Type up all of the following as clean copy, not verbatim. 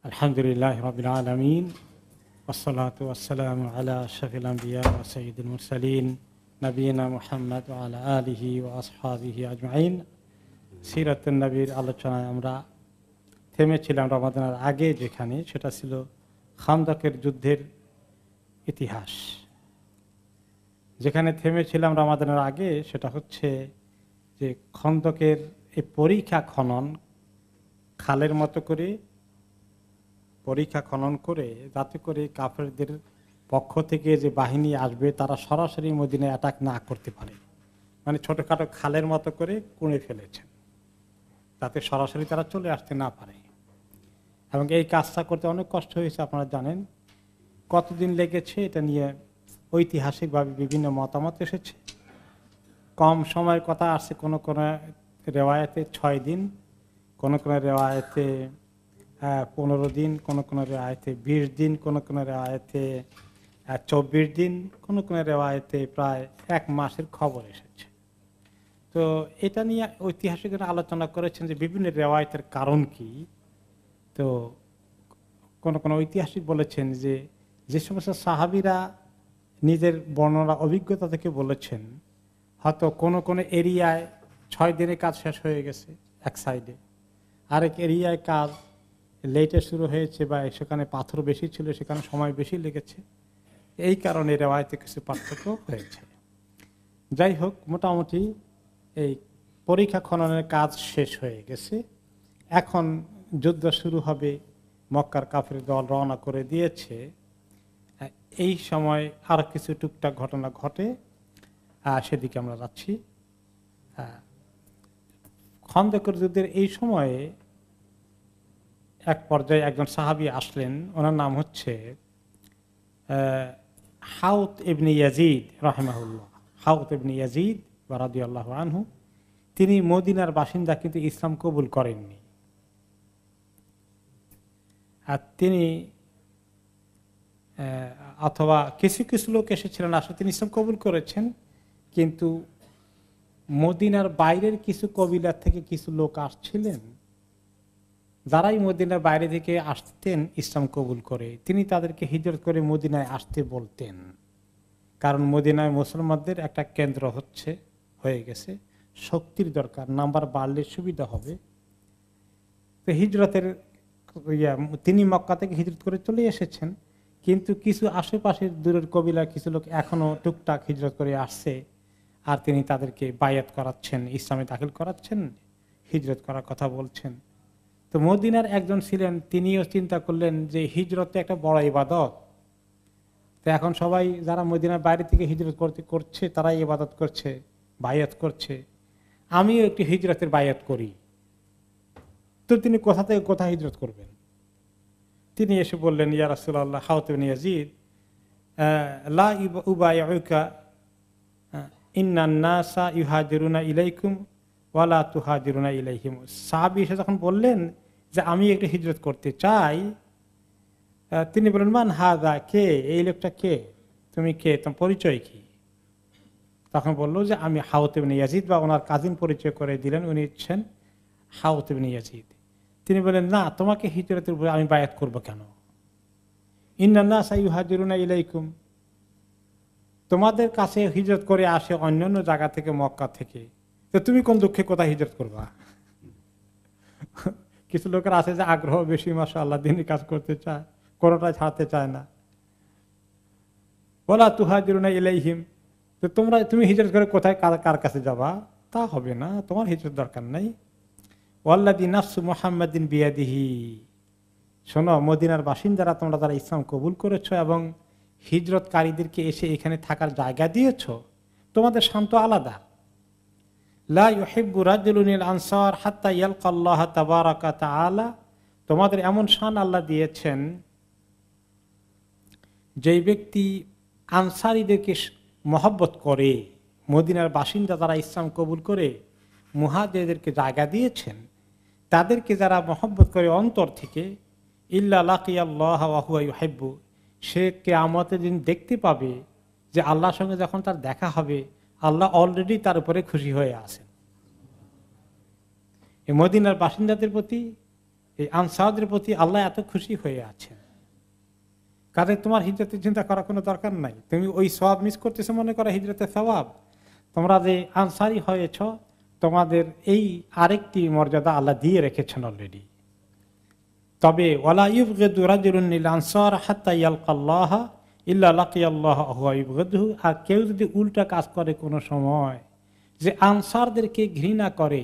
আলহামদুলিল্লাহ রাব্বিল আলামিন ওয়াসসালাতু ওয়াসসালামু আলা আশরাফিল আম্বিয়া ওয়া সাইয়্যিদিল মুরসালিন নবিয়িনা মুহাম্মদ ওয়া আলা আলিহি ওয়া আসহাবিহি আজমাইন। সিরাতুন নবীর আলোচনায় আমরা থেমেছিলাম রমাদানের আগে, যেখানে সেটা ছিল খান্দকের যুদ্ধের ইতিহাস। যেখানে থেমেছিলাম রমাদানের আগে সেটা হচ্ছে যে খন্দকের এই পরীক্ষা খনন, খালের মতো করে পরীক্ষা খনন করে, যাতে করে কাফেরদের পক্ষ থেকে যে বাহিনী আসবে তারা সরাসরি মদিনায় অ্যাটাক না করতে পারে। মানে ছোটখাটো খালের মতো করে কুঁড়ে ফেলেছেন, যাতে সরাসরি তারা চলে আসতে না পারে। এবং এই কাজটা করতে অনেক কষ্ট হয়েছে, আপনারা জানেন। কতদিন লেগেছে এটা নিয়ে ঐতিহাসিকভাবে বিভিন্ন মতামত এসেছে। কম সময়ের কথা আসছে, কোনো কোনো রেওয়ায়েতে 6 দিন, কোনো কোনো রেওয়ায়েতে 15 দিন, কোনো কোনো রেওয়ায়েতে 20 দিন, কোনো কোনো রেওয়ায়েতে 24 দিন, কোনো কোনো রেওয়ায়েতে প্রায় 1 মাসের খবর এসেছে। তো এটা নিয়ে ঐতিহাসিকরা আলোচনা করেছেন যে বিভিন্ন রেওয়ায়েতের কারণ কি। তো কোনো কোনো ঐতিহাসিক বলেছেন যে যে সমস্ত সাহাবীরা নিজের বর্ণনা অভিজ্ঞতা থেকে বলেছেন, হয়তো কোনো কোনো এরিয়ায় 6 দিনে কাজ শেষ হয়ে গেছে এক সাইডে, আরেক এরিয়ায় কাজ লেটে শুরু হয়েছে, বা সেখানে পাথর বেশি ছিল, সেখানে সময় বেশি লেগেছে। এই কারণে রেওয়ায়েতে কিছু পার্থক্য হয়েছে। যাই হোক, মোটামুটি এই পরীক্ষা খননের কাজ শেষ হয়ে গেছে। এখন যুদ্ধ শুরু হবে, মক্কার কাফের দল রওনা করে দিয়েছে। এই সময় আর কিছু টুকটাক ঘটনা ঘটে, সেদিকে আমরা যাচ্ছি। খন্দকের যুদ্ধের এই সময়ে এক পর্যায়ে একজন সাহাবী আসলেন, ওনার নাম হচ্ছে হাউত ইবনে ইয়াজিদ রাহিমাহুল্লাহ। হাউত ইবনে ইয়াজিদ রাদিয়াল্লাহু আনহু, তিনি মদিনার বাসিন্দা, কিন্তু ইসলাম কবুল করেননি। আর তিনি অথবা কিছু কিছু লোক এসেছিলেন, আসলে তিনি ইসলাম কবুল করেছেন, কিন্তু মদিনার বাইরের কিছু কবিলার থেকে কিছু লোক আসছিলেন, যারাই মদিনার বাইরে থেকে আসতেন ইসলাম কবুল করে, তিনি তাদেরকে হিজরত করে মদিনায় আসতে বলতেন। কারণ মদিনায় মুসলমানদের একটা কেন্দ্র হয়ে গেছে, শক্তির দরকার, নাম্বার বাড়লে সুবিধা হবে। তো হিজরতের তিনি মক্কা থেকে হিজরত করে চলে এসেছেন, কিন্তু কিছু আশেপাশের দূরের কবিলার কিছু লোক এখনো টুকটাক হিজরত করে আসছে, আর তিনি তাদেরকে বায়াত করাচ্ছেন, ইসলামে দাখিল করাচ্ছেন, হিজরত করার কথা বলছেন। তো মদিনার একজন ছিলেন, তিনিও চিন্তা করলেন যে হিজরত একটা বড় ইবাদত। তো এখন সবাই যারা মদিনার বাইরে থেকে হিজরত করছে তারাই ইবাদত করছে, বায়াত করছে, আমিও একটি হিজরতের বায়াত করি। তো তিনি কোথা থেকে কোথায় হিজরত করবেন? তিনি এসে বললেন, ইয়া রাসূলুল্লাহ, হাউত ইবনে ইয়াজিদ, লা উবাইউকা ইন্নান নাসা ইউহাজিরুনা ইলাইকুম ওয়া লা তুহাজিরুনা ইলাইহিম। সাহাবী এসে যখন বললেন যে আমি একটু হিজরত করতে চাই, তিনি বললেন, মান হাযা, কে এই লোকটা, কে তুমি, কে, তোমার পরিচয় কি? তখন বলল যে আমি হাউত ইবনে ইয়াজিদ, বা ওনার কাজিন পরিচয় করে দিলেন, উনি হচ্ছেন হাউত ইবনে ইয়াজিদ। তিনি বলেন, না, তোমাকে হিজরতের উপরে আমি বায়াত করব কেন? ইন্নান নাসা ইউহাজিরুনা ইলাইকুম, তোমাদের কাছে হিজরত করে আসে অন্যান্য জায়গা থেকে, মক্কা থেকে, তো তুমি কোন দুঃখে কোথায় হিজরত করবা? কিছু লোকের আছে যে আগ্রহ বেশি, মাশাআল্লাহ, দিনের কাজ করতে চায়, কোনোটাই ছাড়তে চায় না। ওয়ালা তুহাজিরুনা ইলাইহিম, তো তুমি হিজরত করে কোথায় কার কাছে যাবা? তা হবে না, তোমার হিজরত দরকার নাই। ওয়াল্লাযী নাফসু মুহাম্মাদিন বিয়াদিহি, শোনো, মদিনার বাসিন্দারা, তোমরা যারা ইসলাম কবুল করেছো এবং হিজরতকারীদেরকে এসে এখানে থাকার জায়গা দিয়েছো, তোমাদের শান তো আলাদা। লা ইউহিব্বু রাজুলুনিল আনসার হাত্তা ইয়ালকাল্লাহ তাবারাকা তাআলা, তোমাদের এমন শান আল্লাহ দিয়েছেন, যেই ব্যক্তি আনসারীদেরকে মহব্বত করে, মদিনার বাসিন্দা যারা ইসলাম কবুল করে মুহাজিরদেরকে জায়গা দিয়েছেন, তাদেরকে যারা মহব্বত করে অন্তর থেকে, ইল্লা লাকিয়াল্লাহ ওয়া হুয়া ইউহিব্বু, সে কিয়ামতের দিন দেখতে পাবে যে আল্লাহর সঙ্গে যখন তার দেখা হবে, আল্লাহ অলরেডি তার উপরে খুশি হয়ে আছেন। এই মদিনার বাসিন্দাদের প্রতি এই আনসারদের প্রতি আল্লাহ এত খুশি হয়ে আছেন, কাজে তোমার হিজরতের চিন্তা করার কোনো দরকার নাই। তুমি ওই সওয়াব মিস করতেছো, মনে করো হিজরতের সওয়াব। তোমরা যে আনসারি হয়েছ, তোমাদের এই আরেকটি মর্যাদা আল্লাহ দিয়ে রেখেছেন অলরেডি। তবে ওয়ালা ইউবগিদু রাজুলুন লিল আনসার হাত্তা ইয়ালকাল্লাহ ইল্লা লাকিয়াল্লাহ ওয়া ইউবগিদুহু। আর কেউ যদি উল্টা কাজ করে কোনো সময়, যে আনসারদেরকে ঘৃণা করে,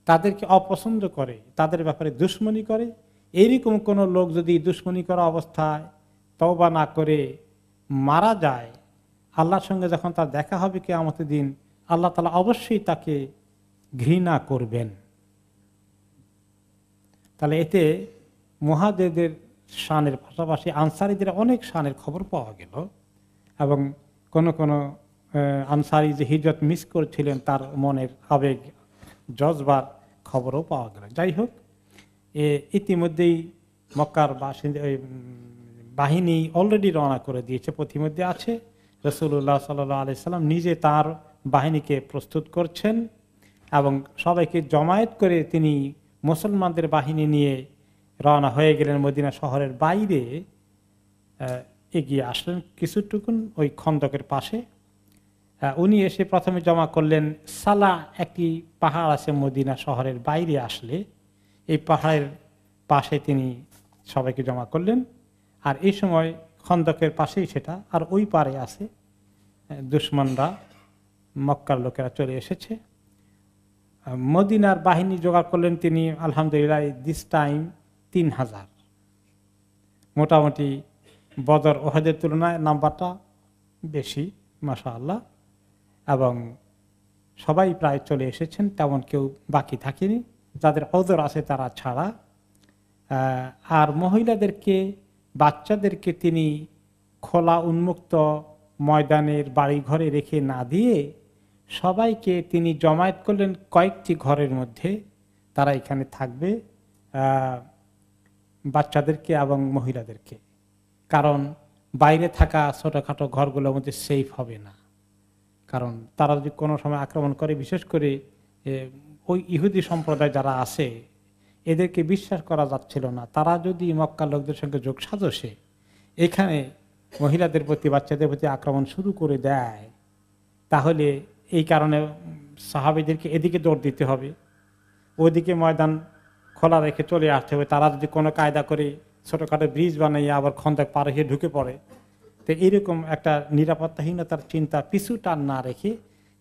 তাদেরকে অপছন্দ করে, তাদের ব্যাপারে দুশমনি করে, এইরকম কোন লোক যদি দুশমনি করা অবস্থায় তওবা না করে মারা যায়, আল্লাহর সঙ্গে যখন তার দেখা হবে কিয়ামতের দিন, আল্লাহ তাআলা অবশ্যই তাকে ঘৃণা করবেন। তাহলে এতে মুহাজিরদের শানের পাশাপাশি আনসারীদের অনেক শানের খবর পাওয়া গেল, এবং কোন কোন আনসারী যে হিজরত মিস করেছিলেন তার মনের আবেগ জজবার খবরও পাওয়া গেল। যাই হোক, ইতিমধ্যেই মক্কার বাহিনী অলরেডি রওনা করে দিয়েছে, পথিমধ্যে আছে। রাসূলুল্লাহ সাল্লাল্লাহু আলাইহি সাল্লাম নিজে তার বাহিনীকে প্রস্তুত করছেন এবং সবাইকে জমায়েত করে তিনি মুসলমানদের বাহিনী নিয়ে রওনা হয়ে গেলেন মদিনা শহরের বাইরে। এগিয়ে আসলেন কিছুটুকুন ওই খন্দকের পাশে। উনি এসে প্রথমে জমা করলেন সালা, একটি পাহাড় আছে মদিনা শহরের বাইরে আসলে, এই পাহাড়ের পাশে তিনি সবাইকে জমা করলেন। আর এই সময় খন্দকের পাশেই সেটা, আর ওই পারে আছে দুশমনরা, মক্কার লোকেরা চলে এসেছে। মদিনার বাহিনী জোগাড় করলেন তিনি, আলহামদুলিল্লাহ দিস টাইম 3000। মোটামুটি বদর ওহদের তুলনায় নাম্বারটা বেশি, মাশাআল্লাহ। এবং সবাই প্রায় চলে এসেছেন, তেমন কেউ বাকি থাকেনি, যাদের ওযর আছে তারা ছাড়া। আর মহিলাদেরকে, বাচ্চাদেরকে তিনি খোলা উন্মুক্ত ময়দানের বাড়ি ঘরে রেখে না দিয়ে সবাইকে তিনি জমায়েত করলেন কয়েকটি ঘরের মধ্যে, তারা এখানে থাকবে, বাচ্চাদেরকে এবং মহিলাদেরকে। কারণ বাইরে থাকা ছোটখাটো ঘরগুলোর মধ্যে সেফ হবে না, কারণ তারা যদি কোনো সময় আক্রমণ করে, বিশেষ করে ওই ইহুদি সম্প্রদায় যারা আছে এদেরকে বিশ্বাস করা যাচ্ছিল না। তারা যদি মক্কার লোকদের সঙ্গে যোগ সাজসে এখানে মহিলাদের প্রতি, বাচ্চাদের প্রতি আক্রমণ শুরু করে দেয়, তাহলে এই কারণে সাহাবীদেরকে এদিকে দৌড় দিতে হবে, ওইদিকে ময়দান খোলা রেখে চলে আসতে হবে। তারা যদি কোনো কায়দা করে ছোটখাটো ব্রিজ বানাইয়ে আবার খন্দক পার হয়ে ঢুকে পড়ে, তো এইরকম একটা নিরাপত্তাহীনতার চিন্তা পিছু টান না রেখে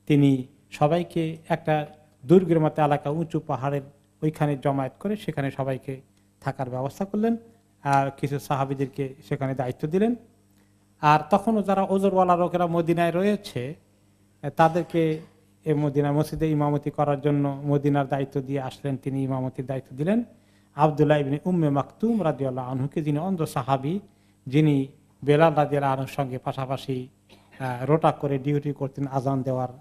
তিনি সবাইকে একটা দুর্গের মতো এলাকা, উঁচু পাহাড়ের ওইখানে জমায়েত করে সেখানে সবাইকে থাকার ব্যবস্থা করলেন, আর কিছু সাহাবীদেরকে সেখানে দায়িত্ব দিলেন। আর তখনও যারা ওজরওয়ালা লোকেরা মদিনায় রয়েছে তাদেরকে এই মদিনা মসজিদে ইমামতি করার জন্য মদিনার দায়িত্ব দিয়ে আসলেন, তিনি ইমামতির দায়িত্ব দিলেন আব্দুল্লাহ ইবনে উম্মে মাকতুম রাদিয়াল্লাহু আনহুকে, যিনি অন্ধ সাহাবী, যিনি বেলাল রাদিয়াল্লাহু আনহুর সঙ্গে পাশাপাশি রোটা করে ডিউটি করতেন আজান দেওয়ার।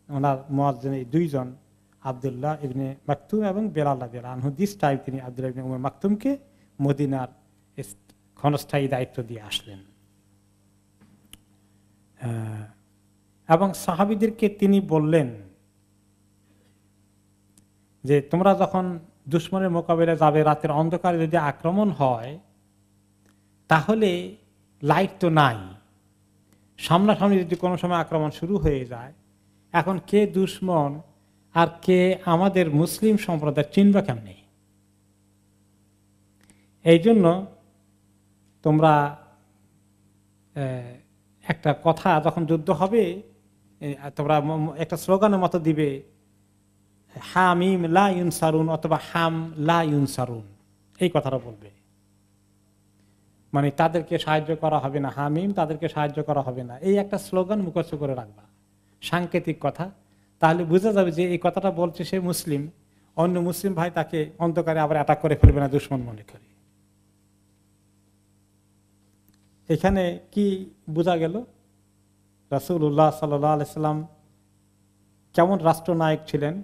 ওনার মুয়াজ্জিন দুইজন, আব্দুল্লাহ ইবনে মাকতুম এবং বেলাল রাদিয়াল্লাহু আনহু। দিস টাইম তিনি আব্দুল্লাহ ইবনে উম্মে মাকতুমকে মদিনার ক্ষণস্থায়ী দায়িত্ব দিয়ে আসলেন। এবং সাহাবীদেরকে তিনি বললেন যে তোমরা যখন দুশমনের মোকাবিলায় যাবে, রাতের অন্ধকারে যদি আক্রমণ হয় তাহলে লাইট তো নাই, সামনাসামনি যদি কোনো সময় আক্রমণ শুরু হয়ে যায়, এখন কে দুশমন আর কে আমাদের মুসলিম সম্প্রদায় চিনবা কেমনে? এই জন্য তোমরা একটা কথা, যখন যুদ্ধ হবে তোমরা একটা স্লোগানের মতো দিবে, হামিম লা ইউনসারুন অথবা হাম লা ইউনসারুন, এই কথাটা বলবে। মানে তাদেরকে সাহায্য করা হবে না, হামিম তাদেরকে সাহায্য করা হবে না, এই একটা স্লোগান মুখস্থ করে রাখবা, সাংকেতিক কথা। তাহলে বোঝা যাবে যে এই কথাটা বলছে সে মুসলিম, অন্য মুসলিম ভাই তাকে অন্ধকারে আবার অ্যাটাক করে ফেলবে না দুশমন মনে করে। এখানে কি বোঝা গেল? রাসূলুল্লাহ সাল্লাল্লাহু আলাইহি সাল্লাম কেমন রাষ্ট্রনায়ক ছিলেন,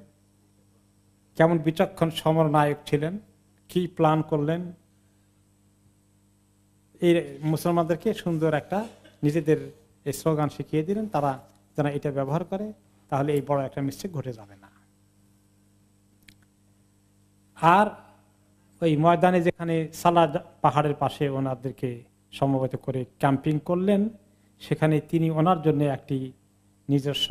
কেমন বিচক্ষণ সমরনায়ক ছিলেন, কি প্ল্যান করলেন। এই মুসলমানদেরকে সুন্দর একটা নিজেদের এই স্লোগান শিখিয়ে দিলেন, তারা যেন এটা ব্যবহার করে, তাহলে এই বড় একটা মিস্টেক ঘটে যাবে না। আর ওই ময়দানে যেখানে সালাদ পাহাড়ের পাশে ওনাদেরকে সমবেত করে ক্যাম্পিং করলেন, সেখানে তিনি ওনার জন্য একটি নিজস্ব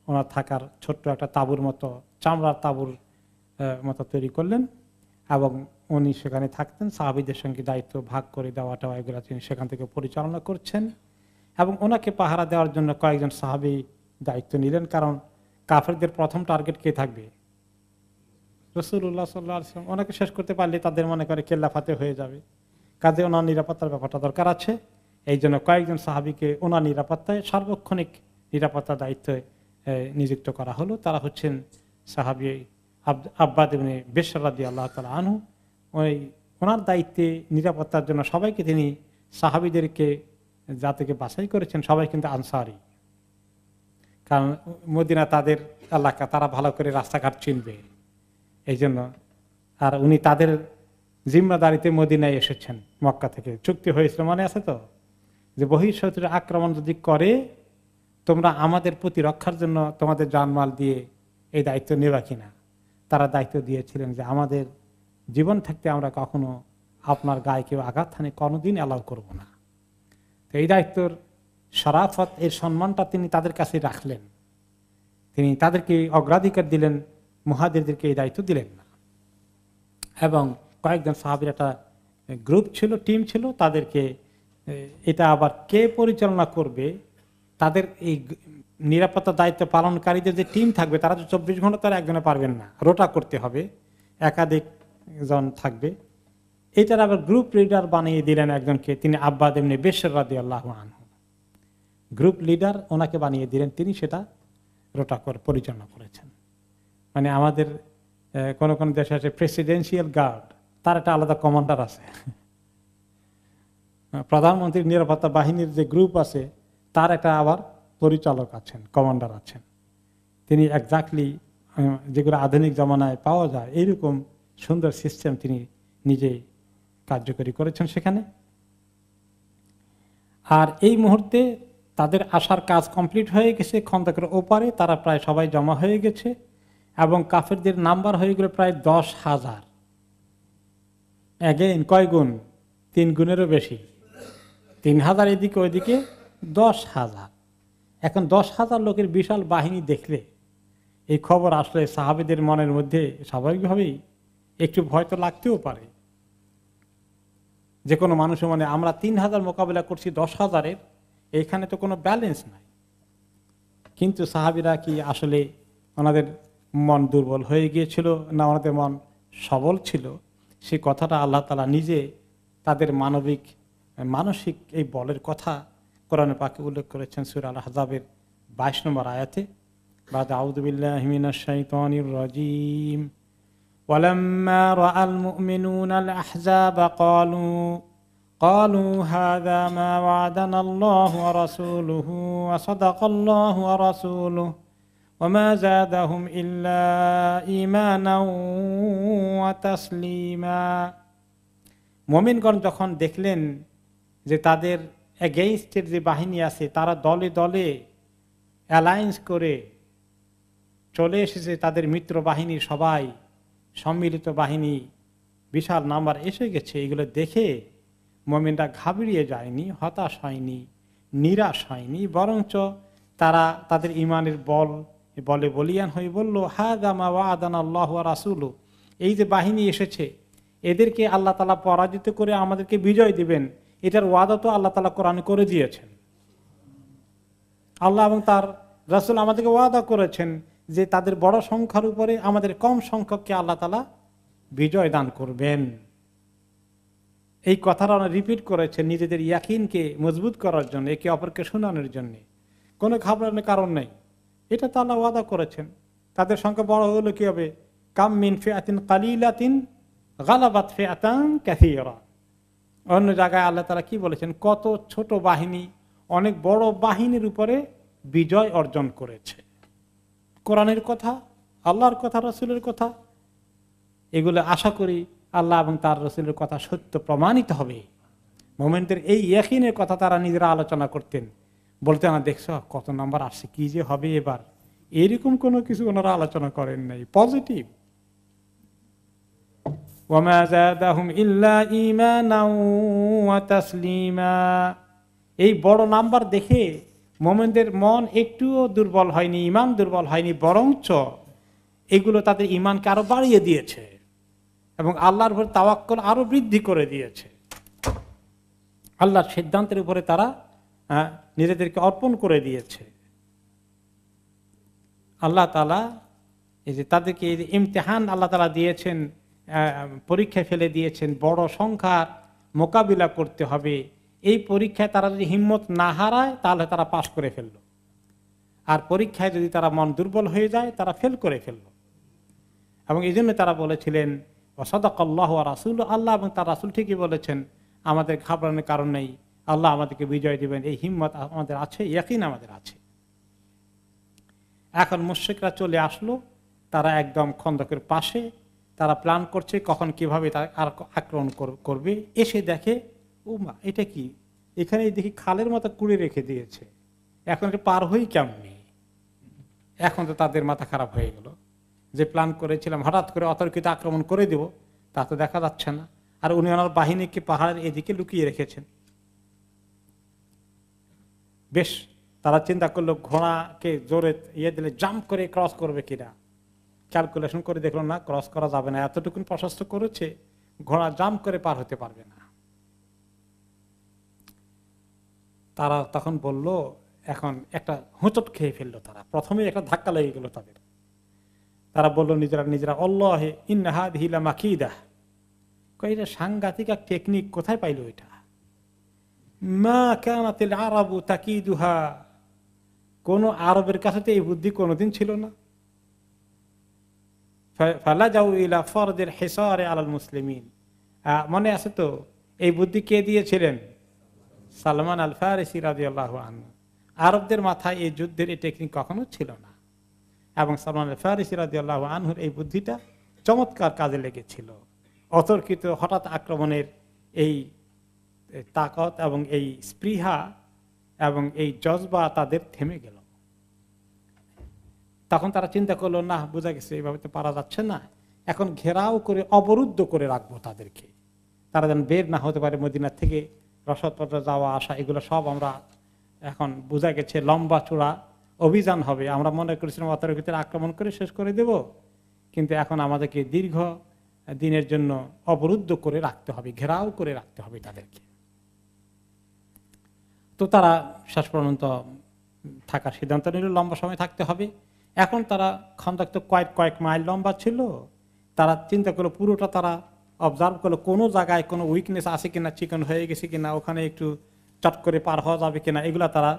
ওনার থাকার ছোট্ট একটা তাঁবুর মতো, চামড়ার তাঁবুর মতো তৈরি করলেন এবং উনি সেখানে থাকতেন। সাহাবীদের সঙ্গে দায়িত্ব ভাগ করে দেওয়াটা এগুলো তিনি সেখান থেকে পরিচালনা করছেন এবং ওনাকে পাহারা দেওয়ার জন্য কয়েকজন সাহাবী দায়িত্ব নিলেন, কারণ কাফেরদের প্রথম টার্গেট কে থাকবে? রাসূলুল্লাহ সাল্লাল্লাহু আলাইহি ওয়াসাল্লাম। ওনাকে শেষ করতে পারলে তাদের মনে করে কেল্লাফাতে হয়ে যাবে, কাজে ওনার নিরাপত্তার ব্যাপারটা দরকার আছে। এই জন্য কয়েকজন সাহাবীকে ওনার নিরাপত্তায়, সার্বক্ষণিক নিরাপত্তা দায়িত্বে নিযুক্ত করা হলো। তারা হচ্ছেন সাহাবী আব্বাদ ইবনে বিশর রাদিয়াল্লাহু তাআলা আনহু। ওই ওনার দায়িত্বে নিরাপত্তার জন্য সবাইকে তিনি সাহাবীদেরকে যা থেকে বাছাই করেছেন সবাই কিন্তু আনসারী, কারণ মদিনা তাদের এলাকা, তারা ভালো করে রাস্তাঘাট চিনবে এই জন্য। আর উনি তাদের জিম্মাদারিতে মদিনায় এসেছেন মক্কা থেকে। চুক্তি হয়েছিল, মনে আছে তো, যে বহিঃশত্রুর আক্রমণ যদি করে তোমরা আমাদের প্রতিরক্ষার জন্য তোমাদের জানমাল দিয়ে এই দায়িত্ব নেবা কিনা। তারা দায়িত্ব দিয়েছিলেন যে আমাদের জীবন থাকতে আমরা কখনো আপনার গায়ে কেউ আঘাত হানে কোনোদিন অ্যালাউ করব না। তো এই দায়িত্বর শরাফত, এর সম্মানটা তিনি তাদের কাছে রাখলেন। তিনি তাদেরকে অগ্রাধিকার দিলেন, মুহাজিরদেরকে এই দায়িত্ব দিলেন না। এবং কয়েকজন সাহাবীর একটা গ্রুপ ছিল, টিম ছিল, তাদেরকে এটা আবার কে পরিচালনা করবে, তাদের এই নিরাপত্তা দায়িত্ব পালনকারীদের যে টিম থাকবে তারা তো 24 ঘন্টা তারা একজনে পারবেন না, রোটা করতে হবে, একাধিক জন থাকবে। এটার আবার গ্রুপ লিডার বানিয়ে দিলেন একজনকে, তিনি আব্বাদ ইবনে বিশর রাদিয়াল্লাহু আনহু। গ্রুপ লিডার ওনাকে বানিয়ে দিলেন, তিনি সেটা রোটা করে পরিচালনা করেছেন। মানে আমাদের কোন কোন দেশে আছে প্রেসিডেন্সিয়াল গার্ড, তার একটা আলাদা কমান্ডার আছে। প্রধানমন্ত্রীর নিরাপত্তা বাহিনীর যে গ্রুপ আছে তার একটা আবার পরিচালক আছেন, কমান্ডার আছেন। তিনি এক্স্যাক্টলি যেগুলো আধুনিক জমানায় পাওয়া যায় এইরকম সুন্দর সিস্টেম তিনি নিজে কার্যকরী করেছেন সেখানে। আর এই মুহূর্তে তাদের আসার কাজ কমপ্লিট হয়ে গেছে, খন্দকের ওপারে তারা প্রায় সবাই জমা হয়ে গেছে এবং কাফেরদের নাম্বার হয়ে গেল প্রায় 10,000। অ্যাগেইন কয় গুণ? 3 গুণেরও বেশি। 3,000 এদিকে ওইদিকে 10,000। এখন 10,000 লোকের বিশাল বাহিনী দেখলে এই খবর আসলে সাহাবীদের মনের মধ্যে স্বাভাবিকভাবেই একটু ভয় তো লাগতেও পারে। যে কোনো মানুষের মনে আমরা 3,000 মোকাবিলা করছি 10,000-এর, এখানে তো কোনো ব্যালেন্স নাই। কিন্তু সাহাবীরা কি আসলে ওনাদের মন দুর্বল হয়ে গিয়েছিল না ওনাদের মন সবল ছিল? সেই কথাটা আল্লাহ তাআলা নিজে তাদের মানসিক এই বলের কথা কোরআনে পাকে উল্লেখ করেছেন সূরা আল আহজাবের 22 নম্বর আয়াতে। বাদা আউযু বিল্লাহি মিনাশ শাইতানির রাজীম। ওয়ালাম্মা রাআল মুমিনুনা আল আহজাবা ক্বালু হাযা মা ওয়া'দানাল্লাহু ওয়া রাসূলুহু ওয়া সাদাকাল্লাহু ওয়া রাসূলুহু ওয়া মা যাদাহুম ইল্লা ঈমানাও ওয়া তাসলীমা। মুমিনগণ যখন দেখলেন যে তাদের এগেইনস্টের যে বাহিনী আছে তারা দলে দলে অ্যালায়েন্স করে চলে এসেছে, তাদের মিত্র বাহিনী সবাই সম্মিলিত বাহিনী বিশাল নাম্বার এসে গেছে, এগুলো দেখে মুমিনরা ঘাবড়িয়ে যায়নি, হতাশ হয়নি, নিরাশ হয়নি, বরঞ্চ তারা তাদের ইমানের বলে বলিয়ান হয়ে বলল, হাযা মা ওয়া'দানাল্লাহু ওয়া রাসূলুহু, এই যে বাহিনী এসেছে এদেরকে আল্লাহ তাআলা পরাজিত করে আমাদেরকে বিজয় দিবেন, এটার ওয়াদা তো আল্লাহ তাআলা কোরআনে করে দিয়েছেন। আল্লাহ এবং তার রাসূল আমাদেরকে ওয়াদা করেছেন যে তাদের বড় সংখ্যার উপরে আমাদের কম সংখ্যককে আল্লাহ তাআলা বিজয় দান করবেন। এই কথাটা রিপিট করেছেন নিজেদের ইয়াকিনকে মজবুত করার জন্য, একে অপরকে শোনানোর জন্য। কোনো ঘাবড়ানোর কারণ নেই, এটা তো আল্লাহ ওয়াদা করেছেন। তাদের সংখ্যা বড় হলো কি হবে? কাম মিন ফিআতিন কালিলাতিন গালাবাত ফিআতান কাসীরা। অন্য জায়গায় আল্লাহ তাআলা কি বলেছেন? কত ছোট বাহিনী অনেক বড় বাহিনীর উপরে বিজয় অর্জন করেছে। কোরআনের কথা, আল্লাহর কথা, রাসূলের কথা, এগুলো আশা করি আল্লাহ এবং তার রাসূলের কথা সত্য প্রমাণিত হবে। মুমিনদের এই ইয়াকিনের কথা তারা নিজেরা আলোচনা করতেন, বলতে না দেখছো কত নাম্বার আসছে, কি যে হবে এবার, এরকম কোনো কিছু ওনারা আলোচনা করেন নাই। পজিটিভ ওয়ামা যাদাহুম ইল্লা ঈমানাও ওয়া তাসলিমা। এই বড় নাম্বার দেখে মুমিনদের মন একটুও দুর্বল হয়নি, ঈমান দুর্বল হয়নি, বরঞ্চ এগুলো তাদের ঈমানকে আরো বাড়িয়ে দিয়েছে এবং আল্লাহর উপর তাওয়াক্কুল আরো বৃদ্ধি করে দিয়েছে। আল্লাহর সিদ্ধান্তের উপরে তারা নিজেদেরকে অর্পণ করে দিয়েছে। আল্লাহ তাআলা এই যে তাদেরকে এই যে ইমতিহান আল্লাহ তাআলা দিয়েছেন, পরীক্ষায় ফেলে দিয়েছেন, বড় সংখ্যার মোকাবিলা করতে হবে। এই পরীক্ষায় তারা যদি হিম্মত না হারায় তাহলে তারা পাশ করে ফেললো, আর পরীক্ষায় যদি তারা মন দুর্বল হয়ে যায় তারা ফেল করে ফেললো। এবং এই জন্য তারা বলেছিলেন ওয়াসাদাকাল্লাহু ওয়া রাসূলুহু, আল্লাহ এবং তার রাসূল ঠিকই বলেছেন, আমাদের ঘাবড়ানোর কারণ নেই, আল্লাহ আমাদেরকে বিজয় দিবেন, এই হিম্মত আমাদের আছে, ইয়াকিন আমাদের আছে। এখন মুশরিকরা চলে আসলো, তারা একদম খন্দকের পাশে, তারা প্ল্যান করছে কখন কিভাবে তারা আক্রমণ করবে। এসে দেখে ও মা, এটা কি, এখানে দেখি খালের মতো কুড়ে রেখে দিয়েছে, এখন এটা পার হই কেমনি। এখন তো তাদের মাথা খারাপ হয়ে গেল, যে প্ল্যান করেছিলাম হঠাৎ করে অতর্কিত আক্রমণ করে দেব, তা তো দেখা যাচ্ছে না। আর উনি ওনার বাহিনীকে পাহাড়ের এদিকে লুকিয়ে রেখেছেন। বেশ, তারা চিন্তা করলো ঘোড়াকে জোরে দিলে জাম্প করে ক্রস করবে কিনা। ক্যালকুলেশন করে দেখলো না, ক্রস করা যাবে না, এতটুকুন প্রশস্ত করেছে, ঘোড়া জাম্প করে পার হতে পারবে না। তারা তখন বলল, এখন একটা হোঁচট খেয়ে ফেললো তারা, প্রথমে একটা ধাক্কা লেগে গেল তাদের। তারা বললো নিজেরা আল্লাহে ইন্না হাযিহি লামাকিদাহ, এটা সাংঘাতিক এক টেকনিক, কোথায় পাইলো এটা? মা কানাতিল আরাবু তাকিদুহা, কোন আরবের কাছে তো এই বুদ্ধি কোনোদিন ছিল না। ফালাজাউ ইলা ফরদিল হিসারে আলাল মুসলিমিন, মনে আছে তো এই বুদ্ধি কে দিয়েছিলেন? সালমান আল ফারিসি রাদিয়াল্লাহু আনহু। আরবদের মাথায় এই যুদ্ধের এই টেকনিক কখনো ছিল না, এবং সালমান আল ফারিসি রাদিয়াল্লাহু আনহুর এই বুদ্ধিটা চমৎকার কাজে লেগেছিল। অতর্কিত হঠাৎ আক্রমণের এই তাকত এবং এই স্পৃহা এবং এই জজবা তাদের থেমে গেল। তখন তারা চিন্তা করলো, না, বোঝা গেছে এইভাবে তো পারা যাচ্ছে না, এখন ঘেরাও করে অবরুদ্ধ করে রাখবো তাদেরকে, তারা যেন বের না হতে পারে মদিনা থেকে। রসদপত্র যাওয়া আসা এগুলো সব আমরা, এখন বোঝা গেছে লম্বা চূড়া অভিযান হবে। আমরা মনে করেছিলাম অতর্কিত আক্রমণ করে শেষ করে দেব, কিন্তু এখন আমাদেরকে দীর্ঘ দিনের জন্য অবরুদ্ধ করে রাখতে হবে, ঘেরাও করে রাখতে হবে তাদেরকে। তো তারা শেষ পর্যন্ত থাকার সিদ্ধান্ত নিল, লম্বা সময় থাকতে হবে। এখন তারা খন্দক তো কয়েক মাইল লম্বা ছিল, তারা চিন্তা করলো, পুরোটা তারা অবজার্ভ করলো, কোনো জায়গায় কোনো উইকনেস আছে কিনা, চিকন হয়ে গেছে কিনা, ওখানে একটু চট করে পার হওয়া যাবে কিনা, এগুলা তারা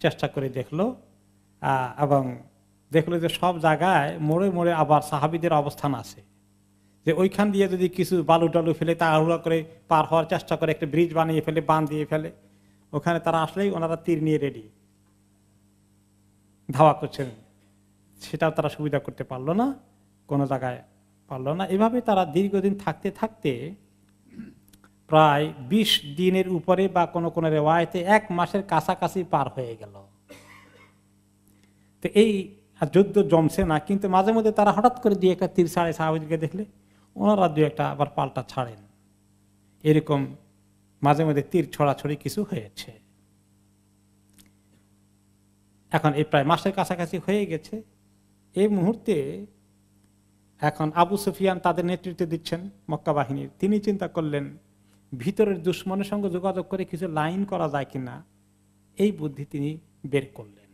চেষ্টা করে দেখলো। এবং দেখলো যে সব জায়গায় মোড়ে মোড়ে আবার সাহাবীদের অবস্থান আছে, যে ওইখান দিয়ে যদি কিছু বালু টালু ফেলে তাড়াহুড়া করে পার হওয়ার চেষ্টা করে, একটা ব্রিজ বানিয়ে ফেলে, বাঁধ দিয়ে ফেলে, ওখানে তারা আসলেই ওনারা তীর নিয়ে রেডি, ধাওয়া করছেন। সেটাও তারা সুবিধা করতে পারলো না, কোনো জায়গায় পারলো না। এভাবে তারা দীর্ঘদিন থাকতে থাকতে প্রায় 20 দিনের উপরে, বা কোনো কোনো রেওয়ায়েতে 1 মাসের কাছাকাছি পার হয়ে গেল। তো এই যুদ্ধ জমছে না, কিন্তু মাঝে মধ্যে তারা হঠাৎ করে দিয়ে একটা তীর ছাড়ে, সাহাবীদেরকে দেখলে ওনারা দু একটা আবার পাল্টা ছাড়েন। এরকম মাঝে মধ্যে তীর ছড়াছড়ি কিছু হয়েছে। এখন এই প্রায় মাসের কাছাকাছি হয়ে গেছে। এই মুহূর্তে এখন আবু সুফিয়ান তাদের নেতৃত্ব দিচ্ছেন, মক্কা বাহিনীর। তিনি চিন্তা করলেন ভিতরের দুশমনের সঙ্গে যোগাযোগ করে কিছু লাইন করা যায় কিনা, এই বুদ্ধি তিনি বের করলেন।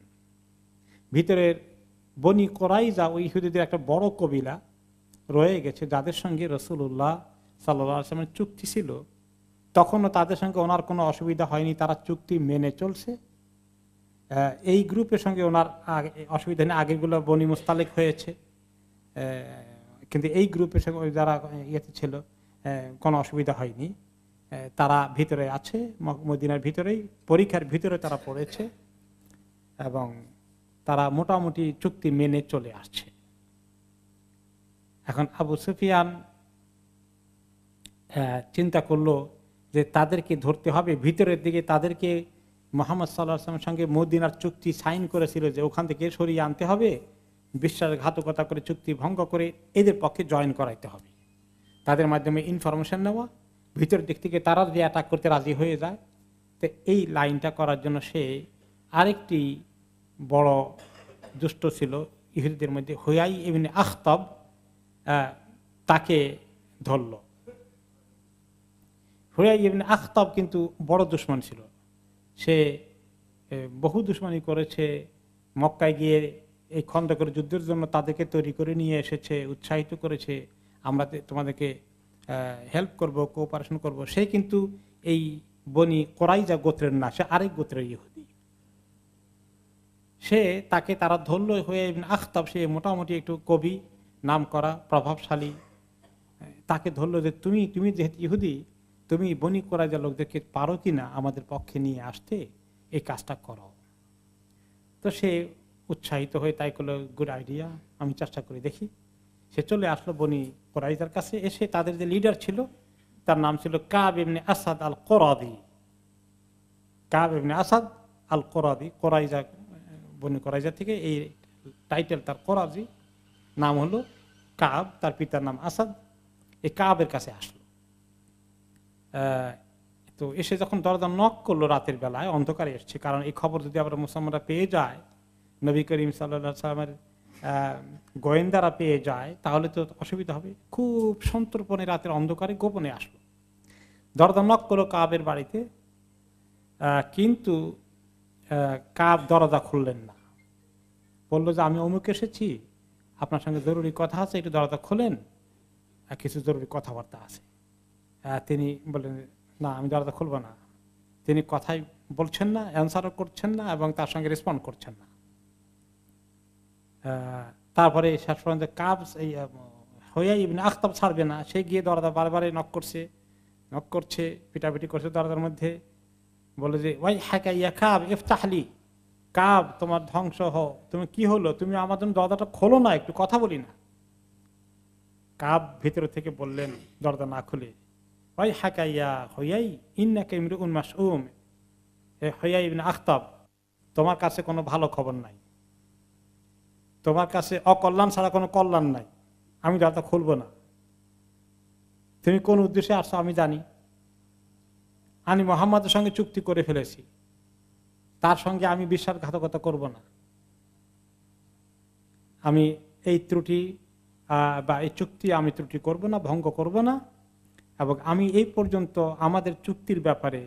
ভিতরের বনি কোরাইজা, ওই ইহুদীদের একটা বড় কবিলা রয়ে গেছে, যাদের সঙ্গে রাসূলুল্লাহ সাল্লাল্লাহু আলাইহি ওয়াসাল্লামের চুক্তি ছিল। তখনও তাদের সঙ্গে ওনার কোনো অসুবিধা হয়নি, তারা চুক্তি মেনে চলছে। এই গ্রুপের সঙ্গে ওনার অসুবিধা নেই, আগেরগুলো বনি মুস্তালিক হয়েছে, কিন্তু এই গ্রুপের সঙ্গে যারা ইয়েতে ছিল কোনো অসুবিধা হয়নি। তারা ভিতরে আছে, মদিনার ভিতরেই, পরীক্ষার ভিতরে তারা পড়েছে, এবং তারা মোটামুটি চুক্তি মেনে চলে আসছে। এখন আবু সুফিয়ান চিন্তা করলো যে তাদেরকে ধরতে হবে, ভিতরের দিকে তাদেরকে মুহাম্মদ সাল্লাল্লাহু আলাইহি ওয়াসাল্লামের সঙ্গে মদিনার চুক্তি সাইন করেছিল যে ওখান থেকে সরিয়ে আনতে হবে, বিশ্বাসঘাতকতা করে চুক্তি ভঙ্গ করে এদের পক্ষে জয়েন করাইতে হবে। তাদের মাধ্যমে ইনফরমেশন নেওয়া, ভিতরের দিক থেকে তারা যে অ্যাটাক করতে রাজি হয়ে যায়। তো এই লাইনটা করার জন্য সে আরেকটি বড় দুষ্ট ছিল ইহুদিদের মধ্যে, হুয়াই ইবনে আখতাব, তাকে ধরল। হুয়াই ইবনে আখতাব কিন্তু বড় দুশমন ছিল, সে বহু দুশমনী করেছে। মক্কায় গিয়ে এই খন্দকের যুদ্ধের জন্য তাদেরকে তৈরি করে নিয়ে এসেছে, উৎসাহিত করেছে, আমরা তোমাদেরকে হেল্প করব, কোঅপারেশন করব। সে কিন্তু এই বনি কোরাইজা গোত্রের না, সে আরেক গোত্রের ইহুদি। তাকে তারা ধরল। হয়ে আখতাব, সে মোটামুটি একটু কবি, নাম করা, প্রভাবশালী, তাকে ধরলো যে তুমি যেহেতু ইহুদি, তুমি বনি কোরাইজা লোকদেরকে পারো কিনা আমাদের পক্ষে নিয়ে আসতে, এই কাজটা করো। তো সে উৎসাহিত হয়ে তাই করলো, গুড আইডিয়া, আমি চেষ্টা করে দেখি। সে চলে আসলো বনি কোরাইজার কাছে। এসে তাদের যে লিডার ছিল, তার নাম ছিল কাব ইবনে আসাদ আল কোরাদি। কাব ইবনে আসাদ আল কোরাদি, কোরাইজা, বনি কোরাইজা থেকে এই টাইটেল তার। কোরাজি নাম হলো কাব, তার পিতার নাম আসাদ। এই কাবের কাছে আসলো। তো এসে যখন দরজা নক করলো রাতের বেলায়, অন্ধকারে এসছে, কারণ এই খবর যদি আবার মুসলমানরা পেয়ে যায়, নবী করিম সাল্লাল্লাহু আলাইহি সাল্লামের গোয়েন্দারা পেয়ে যায়, তাহলে তো অসুবিধা হবে। খুব সন্তর্পণে রাতের অন্ধকারে গোপনে আসলো, দরজা নক করলো কাবের বাড়িতে। কিন্তু কাব দরজা খুললেন না। বললো যে আমি অমুক এসেছি, আপনার সঙ্গে জরুরি কথা আছে, একটু দরজা খোলেন, কিছু জরুরি কথাবার্তা আছে। তিনি বললেন, না আমি দরজা খুলবো না। তিনি কথাই বলছেন না, অ্যান্সারও করছেন না, এবং তার সঙ্গে রেসপন্ড করছেন না। তারপরে শেষ পর্যন্ত কাব, হুয়াই ইবনে আখতাব ছাড়বে না, সে গিয়ে দরজা বারবারে নক করছে, পিটাপিটি করছে দরজার মধ্যে। বলে যে ওয়াই হাকা ইয়া কাব ইফতাহলি, কাব তোমার ধ্বংস হও, তুমি কি হলো, তুমি আমার জন্য দরজাটা খোলো না, একটু কথা বলি না। কাব ভিতর থেকে বললেন দরজা না খুলে, ওয়াই হাকা ইয়া হুয়াই ইন্নাকা ইমরুউন মাসউম, হুয়াই ইবনে আখতাব, তোমার কাছে কোনো ভালো খবর নাই, তোমার কাছে অকল্যাণ ছাড়া কোনো কল্যাণ নাই, আমি দরজা খুলবো না। তুমি কোন উদ্দেশ্যে আসছো আমি জানি। আমি মুহাম্মাদের সঙ্গে চুক্তি করে ফেলেছি, তার সঙ্গে আমি বিশ্বাসঘাতকতা করব না। আমি এই ত্রুটি বা এই চুক্তি আমি ত্রুটি করব না, ভঙ্গ করব না। এবং আমি এই পর্যন্ত আমাদের চুক্তির ব্যাপারে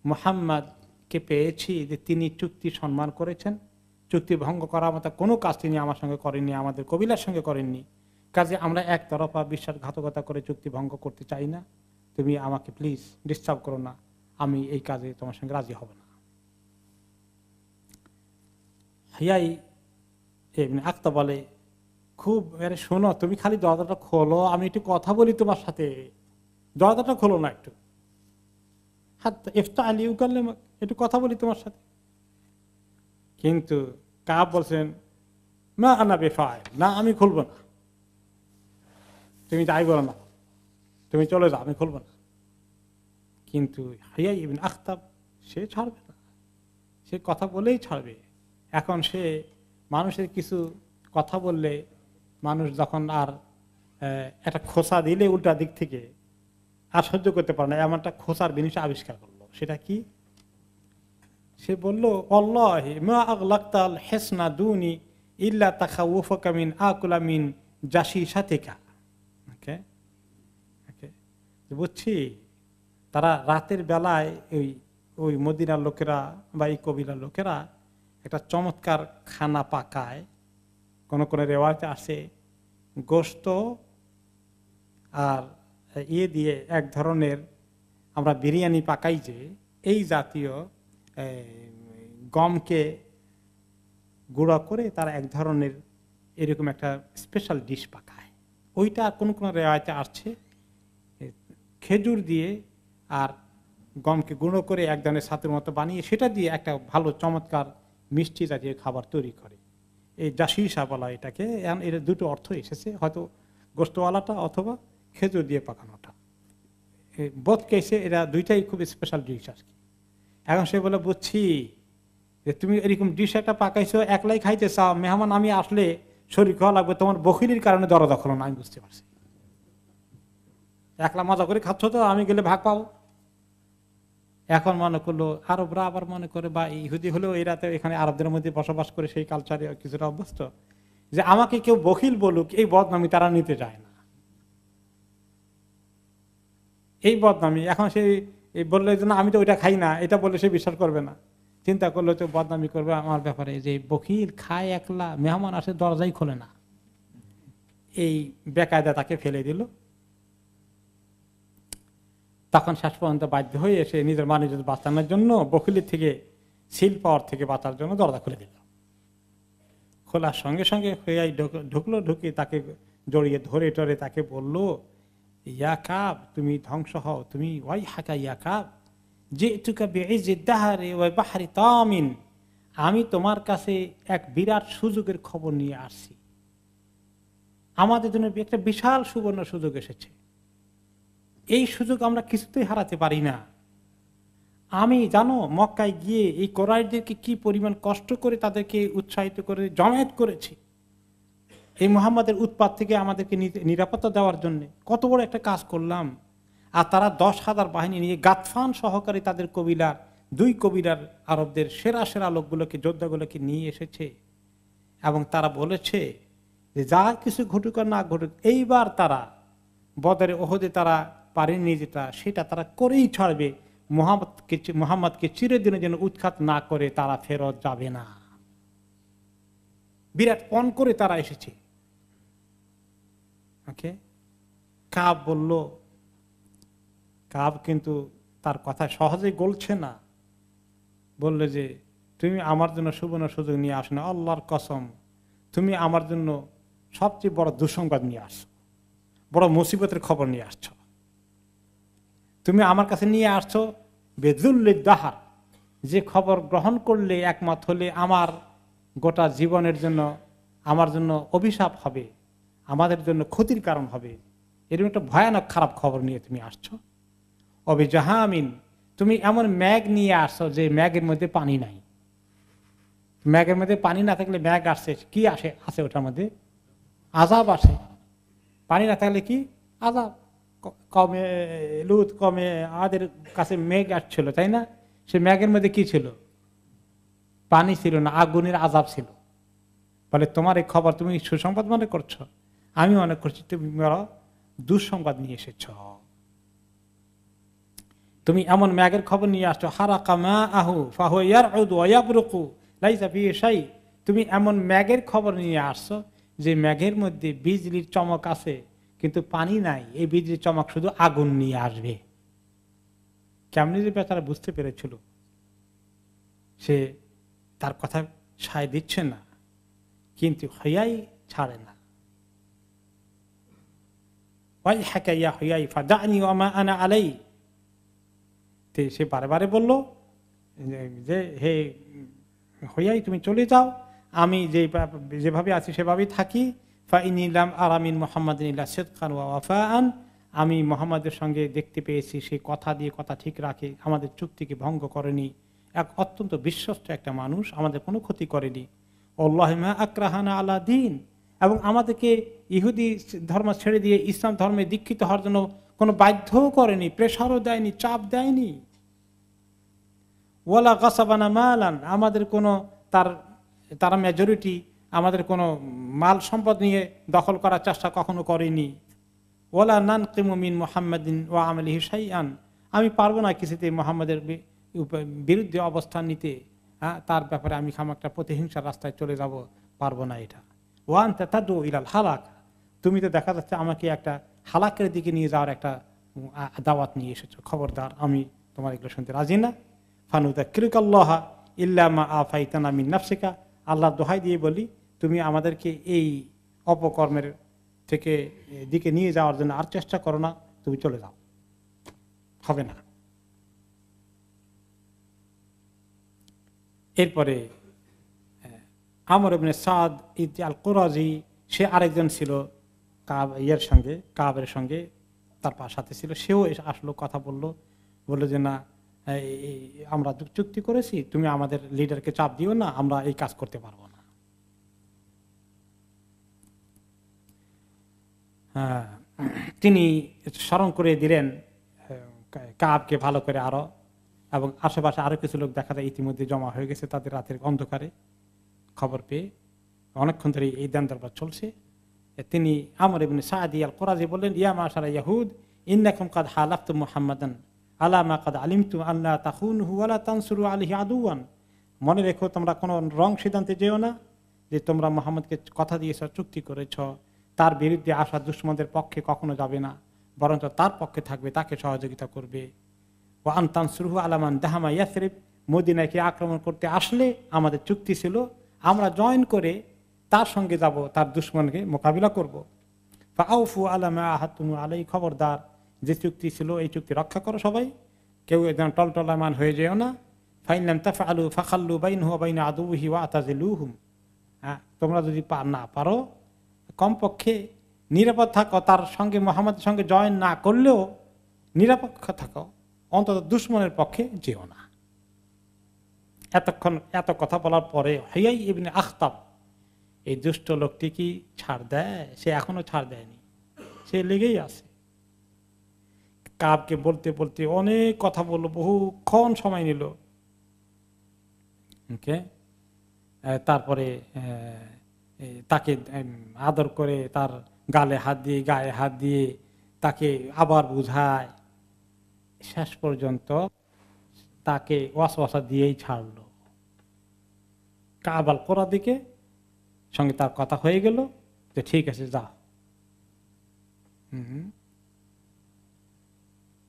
মুহাম্মাদকে পেয়েছি যে তিনি চুক্তি সম্মান করেছেন, চুক্তি ভঙ্গ করার মতো কোনো কাজ তিনি আমার সঙ্গে করেননি, আমাদের কবিলার সঙ্গে করেননি। কাজে আমরা একতরফা বিশ্বাসঘাতকতা করে চুক্তি ভঙ্গ করতে চাই না। তুমি আমাকে প্লিজ ডিস্টার্ব করো না, আমি এই কাজে তোমার সঙ্গে রাজি হব না। হুয়াই ইবনে আখতাব বলে, খুব শোনো, তুমি খালি দরজাটা খোলো, আমি একটু কথা বলি তোমার সাথে, দরজাটা খোলো না, একটু ইফতাহ আলী উকাল্লে, একটু কথা বলি তোমার সাথে। কিন্তু কাব বলছেন, না আনা বেফায়, না আমি খুলবো না, তুমি যাই বলো না, তুমি চলে যাও, আমি খুলবো না। কিন্তু হুয়াই ইবনে আখতাব সে ছাড়বে না, সে কথা বলেই ছাড়বে। এখন সে মানুষের কিছু কথা বললে, মানুষ যখন আর একটা খোসা দিলে উল্টা দিক থেকে আর সহ্য করতে পারে না, এমন একটা খোসার জিনিস আবিষ্কার করলো। সেটা কি? সে বলল, আল্লাহি মা আগলাকতাল হেসনা দুনি ইল্লা তাখাউফুকা মিন আকুলা মিন জাসিসাতিকা। ওকে, বুঝছি তারা রাতের বেলায় ওই মদিনার লোকেরা বা এই কবিলার লোকেরা একটা চমৎকার খানা পাকায়। কোন কোন রেওয়াজে আসে গোশত আর দিয়ে এক ধরনের আমরা বিরিয়ানি পাকাই, যে এই জাতীয় গমকে গুঁড়া করে তারা এক ধরনের এরকম একটা স্পেশাল ডিশ পাকায়। ওইটা কোন কোন রেওয়াজে আসছে খেজুর দিয়ে আর গমকে গুঁড়ো করে এক ধরনের ছাতুর মতো বানিয়ে সেটা দিয়ে একটা ভালো চমৎকার মিষ্টি জাতীয় খাবার তৈরি করে। এই জাসিসা বলা এটাকে। এর দুটো অর্থ এসেছে, হয়তো গোস্তওয়ালাটা অথবা খেজুর দিয়ে পাকানোটা। বোধ কেসে এরা দুইটাই খুব স্পেশাল ডিশ আর কি। এখন সে বলে, বুঝছি যে তুমি এরকম ডিশ একটা পাকাইছো, একলাই খাইতে চাও, মেহমান আমি আসলে শরীর খাওয়া লাগবে, তোমার বখিলির কারণে দরজা খোলো না, আমি বুঝতে পারছি। একলা মজা করে খাচ্ছ তো, আমি গেলে ভাগ পাবো। এখন মনে করলো আরবরা আবার মনে করে, বা ইহুদি হলেও এরা তো এখানে আরবদের মধ্যে বসবাস করে, সেই কালচারে কিছুটা অভ্যস্ত, যে আমাকে কেউ বখিল বলুক, এই বদনামি তারা নিতে চায় না। এই বদনামি এখন সে বললে যে না আমি তো ওইটা খাই না, এটা বললে সে বিশ্বাস করবে না। চিন্তা করলে তো বদনামি করবে আমার ব্যাপারে, যে বখিল খায় একলা, মেহমান আসে দরজাই খোলে না। এই বেকায়দা তাকে ফেলে দিল। তখন শেষ পর্যন্ত বাধ্য হয়ে এসে নিজের মানুষ বাঁচানোর জন্য, বকিলের থেকে সিল পাওয়ার থেকে বাঁচার জন্য দরজা খুলে দিল। খোলার সঙ্গে সঙ্গে হইয়াই ঢুকলো, ঢুকে তাকে জড়িয়ে ধরে টরে তাকে বলল, ইয়া কাব, তুমি ধ্বংস হও, তুমি ওয়াই হাকা ইয়া কাব, যে তুকা বেহারে ওই বাহারি তামিন, আমি তোমার কাছে এক বিরাট সুযোগের খবর নিয়ে আসছি। আমাদের জন্য একটা বিশাল সুবর্ণ সুযোগ এসেছে, এই সুযোগ আমরা কিছুতেই হারাতে পারি না। আমি জানো মক্কায় গিয়ে এই কোরাইশদেরকে কি পরিমাণ কষ্ট করে তাদেরকে উৎসাহিত করে জমায়েত করেছি এই মুহাম্মাদের উৎপাত থেকে আমাদেরকে নিরাপত্তা দেওয়ার জন্য। কত বড় একটা কাজ করলাম। আর তারা 10,000 বাহিনী নিয়ে গাতফান সহকারে তাদের কবিলার 2 কবিলার আরবদের সেরা সেরা লোকগুলোকে, যোদ্ধাগুলোকে নিয়ে এসেছে। এবং তারা বলেছে যে যা কিছু ঘটুক আর না ঘটুক, এইবার তারা বদরে ওহদে তারা পারেনি যেটা, সেটা তারা করেই ছাড়বে। মুহাম্মদকে চিরদিনের জন্য উৎখাত না করে তারা ফেরত যাবে না। বিরাট পণ করে তারা এসেছে। ওকে, কাব বলল, কাব কিন্তু তার কথা সহজে গলছে না। বললে যে তুমি আমার জন্য সুবর্ণ সুযোগ নিয়ে আসো না, আল্লাহর কসম তুমি আমার জন্য সবচেয়ে বড় দুঃসংবাদ নিয়ে আসছো, বড় মুসিবতের খবর নিয়ে আসছো। তুমি আমার কাছে নিয়ে আসছো বেদুল্লিদ দাহার, যে খবর গ্রহণ করলে একমত হলে আমার গোটা জীবনের জন্য, আমার জন্য অভিশাপ হবে, আমাদের জন্য ক্ষতির কারণ হবে। এরকম একটা ভয়ানক খারাপ খবর নিয়ে তুমি আসছো। অবিজাহামিন, তুমি এমন ম্যাগ নিয়ে আসছো যে ম্যাগের মধ্যে পানি নাই। ম্যাগের মধ্যে পানি না থাকলে ম্যাগ আসছে কি আসে, আসে ওটার মধ্যে আযাব আসে। পানি না থাকলে কি আযাব। কমে লুত, কমে আদের কাছে মেঘ আসছিল, তাই না? সে ম্যাগের মধ্যে কি ছিল? পানি ছিল না, আগুনের আযাব ছিল। বলে তোমার এই খবর তুমি সুসংবাদ মনে করছো, আমি মনে করছি তুমি দুঃসংবাদ নিয়ে এসেছ। তুমি এমন ম্যাগের খবর নিয়ে আসছো, হারাকা মা আহু ফাহু ইয়ারউদু ওয়া ইয়াবরুকু লাইসা ফিহি শাই। তুমি এমন ম্যাগের খবর নিয়ে আসছো যে ম্যাগের মধ্যে বিজলির চমক আছে কিন্তু পানি নাই। এই বিজলির চমক শুধু আগুন নিয়ে আসবে। কেমনি যে বেচারা বুঝতে পেরেছিল, সে তার কথা সায় দিচ্ছে না, কিন্তু হইয়াই ছাড়ে না। ওয়াই হাকাইয়া হইয়াই ফাদানি ওয়া মা আনা আলাই। সে বারে বারে বলল যে হে হইয়াই তুমি চলে যাও, আমি যেভাবে আছি সেভাবেই থাকি। ফাইনিলাম আরামিন মুহাম্মাদিন ইল্লা সিদকান ওয়া ওয়াফাআন। আমি মুহাম্মাদের সঙ্গে দেখতে পেয়েছি সে কথা দিয়ে কথা ঠিক রাখে, আমাদের চুক্তিকে ভঙ্গ করেনি, এক অত্যন্ত বিশ্বস্ত একটা মানুষ, আমাদের কোনো ক্ষতি করেনি। আল্লাহু মা আকরাহানা আলা দ্বীন, এবং আমাদেরকে ইহুদি ধর্ম ছেড়ে দিয়ে ইসলাম ধর্মে দীক্ষিত হওয়ার জন্য কোনো বাধ্যও করেনি, প্রেশারও দেয়নি, চাপ দেয়নি। ওয়ালা গাসাবানা মালান, আমাদের কোনো তারা মেজরিটি আমাদের কোনো মাল সম্পদ নিয়ে দখল করার চেষ্টা কখনো করেনি। ওয়ালা নানকিমু মিন মুহাম্মাদিন ওয়া আমালিহি শাইআন, আমি পারবো না কিছুতে মুহাম্মাদের বিরুদ্ধে অবস্থান নিতে, তার ব্যাপারে আমি খামাকটা প্রতিহিংসার রাস্তায় চলে যাব, পারবো না এটা। ওয়া আনতা তাদউ ইলাল হালাক, তুমি তো দেখা যাচ্ছে আমাকে একটা হালাকের দিকে নিয়ে যাওয়ার একটা দাওয়াত নিয়ে এসেছো, খবরদার আমি তোমার এগুলো শুনতে রাজি না। ফানুযাক্কিরুকাল্লাহ ইল্লা মা আফাইতানা মিন নাফসিকা, আল্লাহর দোহাই দিয়ে বলি তুমি আমাদেরকে এই অপকর্মের থেকে দিকে নিয়ে যাওয়ার জন্য আর চেষ্টা করো না, তুমি চলে যাও, হবে না। এরপরে আমর ইবনে সাদ আল কুরাজি, সে আরেকজন ছিল কাবের সঙ্গে তার সাথে ছিল, সেও আসলো, কথা বললো যে না আমরা চুক্তি করেছি, তুমি আমাদের লিডারকে চাপ দিও না, আমরা এই কাজ করতে পারবো না। হ্যাঁ, তিনি স্মরণ করে দিলেন কাবকে ভালো করে আরো, এবং আশেপাশে আরো কিছু লোক দেখা যায় ইতিমধ্যে জমা হয়ে গেছে তাদের রাতের অন্ধকারে খবর পেয়ে। অনেকক্ষণ ধরে এই দান দরবার চলছে। তিনি আমর ইবনে সাদি আল কুরাজি বললেন, ইয়া মাশারা ইয়াহুদ ইন্নাকুম কাদ হালাফতুম মুহাম্মাদান আলা মা কাদ আলিমতুম আল্লা তাখুনহু ওয়া লা তানসুরু আলাইহি আদুওয়ান। মনে রেখো তোমরা কোনো রং সিদ্ধান্তে যেও না, যে তোমরা মুহাম্মদকে কথা দিয়েছ, চুক্তি করেছ, তার বিরুদ্ধে আসা দুশমনদের পক্ষে কখনো যাবে না, বরঞ্চ তার পক্ষে থাকবে, তাকে সহযোগিতা করবে। ওয়া আন তানসুরহু আলা মান দাহামা ইয়াসরিব, মদিনাকে আক্রমণ করতে আসলে আমাদের চুক্তি ছিল আমরা জয়েন করে তার সঙ্গে যাব, তার দুশমনকে মোকাবিলা করব। ফাআউফু আলা মা আহাদতুম আলাই, খবরদার যে চুক্তি ছিল এই চুক্তি রক্ষা করো সবাই, কেউ একদম টলটলামান হয়ে যেও না। ফাইন লাম তাফআলু ফাখাল্লু বাইনহু ওয়া বাইনা আদুহি ওয়া আতাজিলুহুম, তোমরা যদি না পারো কমপক্ষে নিরাপদ থাকো, তার সঙ্গে মুহাম্মদের সঙ্গে জয়েন না করলেও নিরাপদ থাকো, অন্তত দুশমনের পক্ষে যেও না। এতক্ষণ এত কথা বলার পরে হুয়াই ইবনে আখতাব, এই দুষ্ট লোকটি কি ছাড় দেয়? সে এখনো ছাড় দেয়নি, সে লেগেই আছে। কাবকে বলতে বলতে অনেক কথা বললো, বহুক্ষণ সময় নিল। ওকে, তারপরে তাকে আদর করে তার গালে হাত দিয়ে গায়ে হাত দিয়ে তাকে আবার বুঝায়, শেষ পর্যন্ত তাকে ওয়াসওয়াসা দিয়েই ছাড়লো। কাব আল কোরা দিকে সঙ্গে তার কথা হয়ে গেল যে ঠিক আছে যা।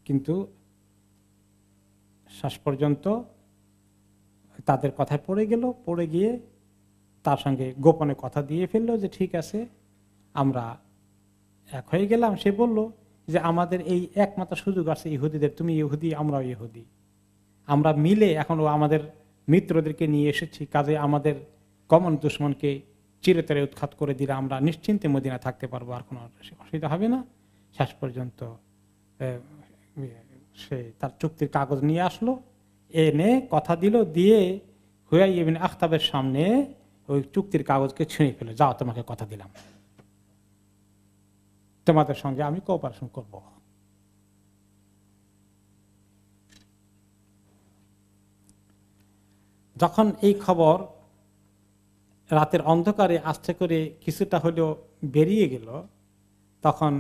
কিন্তু শেষ পর্যন্ত তাদের কথায় পড়ে গেল, পড়ে গিয়ে তার সঙ্গে গোপনে কথা দিয়ে ফেললো যে ঠিক আছে আমরা এক হয়ে গেলাম। সে বলল যে আমাদের এই একমাত্র সুযোগ আছে ইহুদিদের, তুমি ইহুদি আমরাও ইহুদি, আমরা মিলে এখন আমাদের মিত্রদেরকে নিয়ে এসেছি, কাজে আমাদের কমন দুশমনকে চিরতরে উৎখাত করে দিলে আমরা নিশ্চিন্তে মদিনা থাকতে পারবো, আর কোনো অসুবিধা হবে না। শেষ পর্যন্ত সে তার চুক্তির কাগজ নিয়ে আসলো, এনে কথা দিল, দিয়ে হুয়াই ইবনে আখতাবের সামনে ওই চুক্তির কাগজকে ছিঁড়ে ফেলে, যাও তোমাকে কথা দিলাম, তোমাদের সঙ্গে আমি কোঅপারেশন করব। যখন এই খবর রাতের অন্ধকারে আস্তে করে কিছুটা হলেও বেরিয়ে গেল, তখন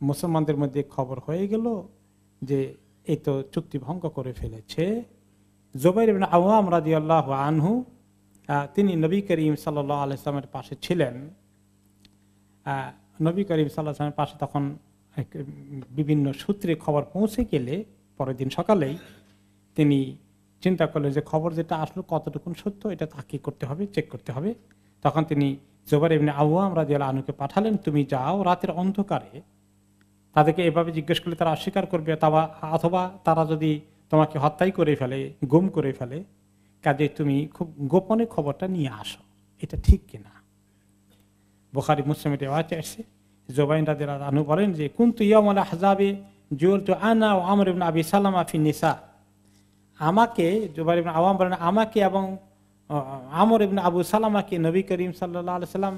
মুসলমানদের মধ্যে খবর হয়ে গেল যে এই তো চুক্তি ভঙ্গ করে ফেলেছে। জুবাইর ইবনে আওয়াম রাদিয়াল্লাহু আনহু, তিনি নবী করিম সাল্লাল্লাহু আলাইহি ওয়াসাল্লামের পাশে ছিলেন। নবী করিম সাল্লাল্লাহু আলাইহি ওয়াসাল্লামের পাশে তখন বিভিন্ন সূত্রে খবর পৌঁছে গেলে পরের দিন সকালেই তিনি চিন্তা করলেন যে খবর যেটা আসলো কতটুকুন সত্য, এটা তাহকিক করতে হবে, চেক করতে হবে। তখন তিনি জুবাইর ইবনে আওয়াম রাদিয়াল্লাহু আনহুকে পাঠালেন, তুমি যাও রাতের অন্ধকারে তাদেরকে এভাবে জিজ্ঞেস করলে তারা অস্বীকার করবে, অথবা তারা যদি তোমাকে হত্যাই করে ফেলে, গুম করে ফেলে, কাজে তুমি খুব গোপনে খবরটা নিয়ে আসো, এটা ঠিক কিনা। বুখারী মুসলিম এর riwayat আছে, জুবাইর রাদিয়াল্লাহু আনহু বলেন যে কুনতু ইয়াউমাল আহজাবে জুলতু আনা ওয়া আমর ইবনে আবি সালামা ফি নিসা, আমাকে জুবাইর ইবনে আওয়াম বলেন আমাকে এবং আমর ইবনে আবু সালামাকে নবী করিম সাল্লাল্লাহু আলাইহি সাল্লাম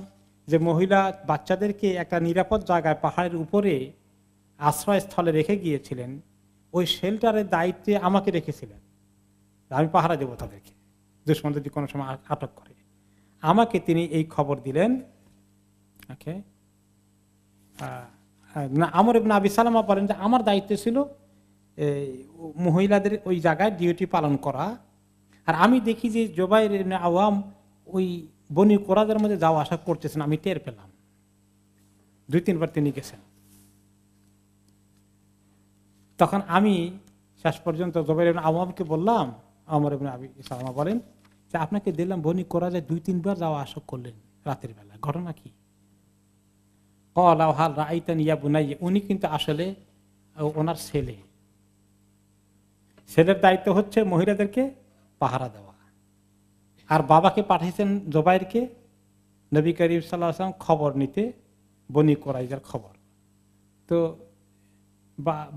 যে মহিলা বাচ্চাদেরকে একটা নিরাপদ জায়গায় পাহাড়ের উপরে আশ্রয়স্থলে রেখে গিয়েছিলেন, ওই শেল্টারের দায়িত্বে আমাকে রেখেছিলেন, আমি পাহারা দেবো তাদেরকে, দুশমন যদি কোনো সময় আটক করে। আমাকে তিনি এই খবর দিলেন। ওকে, না, আমর ইবনে আবি সালামা বলেন যে আমার দায়িত্ব ছিল মহিলাদের ওই জায়গায় ডিউটি পালন করা, আর আমি দেখি যে জুবাইর ইবনে আওয়াম ওই বনি কোরাদের মধ্যে যাওয়া আসা করতেছেন, আমি টের পেলাম। 2-3 বার তিনি গেছেন। তখন আমি শেষ পর্যন্ত জুবাইর ইবনে আওয়ামকে বললাম, আমর ইবনে আবি সালামা বলেন যে আপনাকে দিলাম বনি কোরাজে 2-3 বার যাওয়া আসা করলেন রাতের বেলা, ঘটনা কি? হাল রাআইতানি ইয়া বুনাইয়া, উনি কিন্তু আসলে ওনার ছেলের দায়িত্ব হচ্ছে মহিলাদেরকে পাহারা দেওয়া, আর বাবাকে পাঠিয়েছেন জুবাইরকে নবী করিম সাল্লাল্লাহু আলাইহি ওয়াসাল্লাম খবর নিতে, বনি কোরাইজার খবর। তো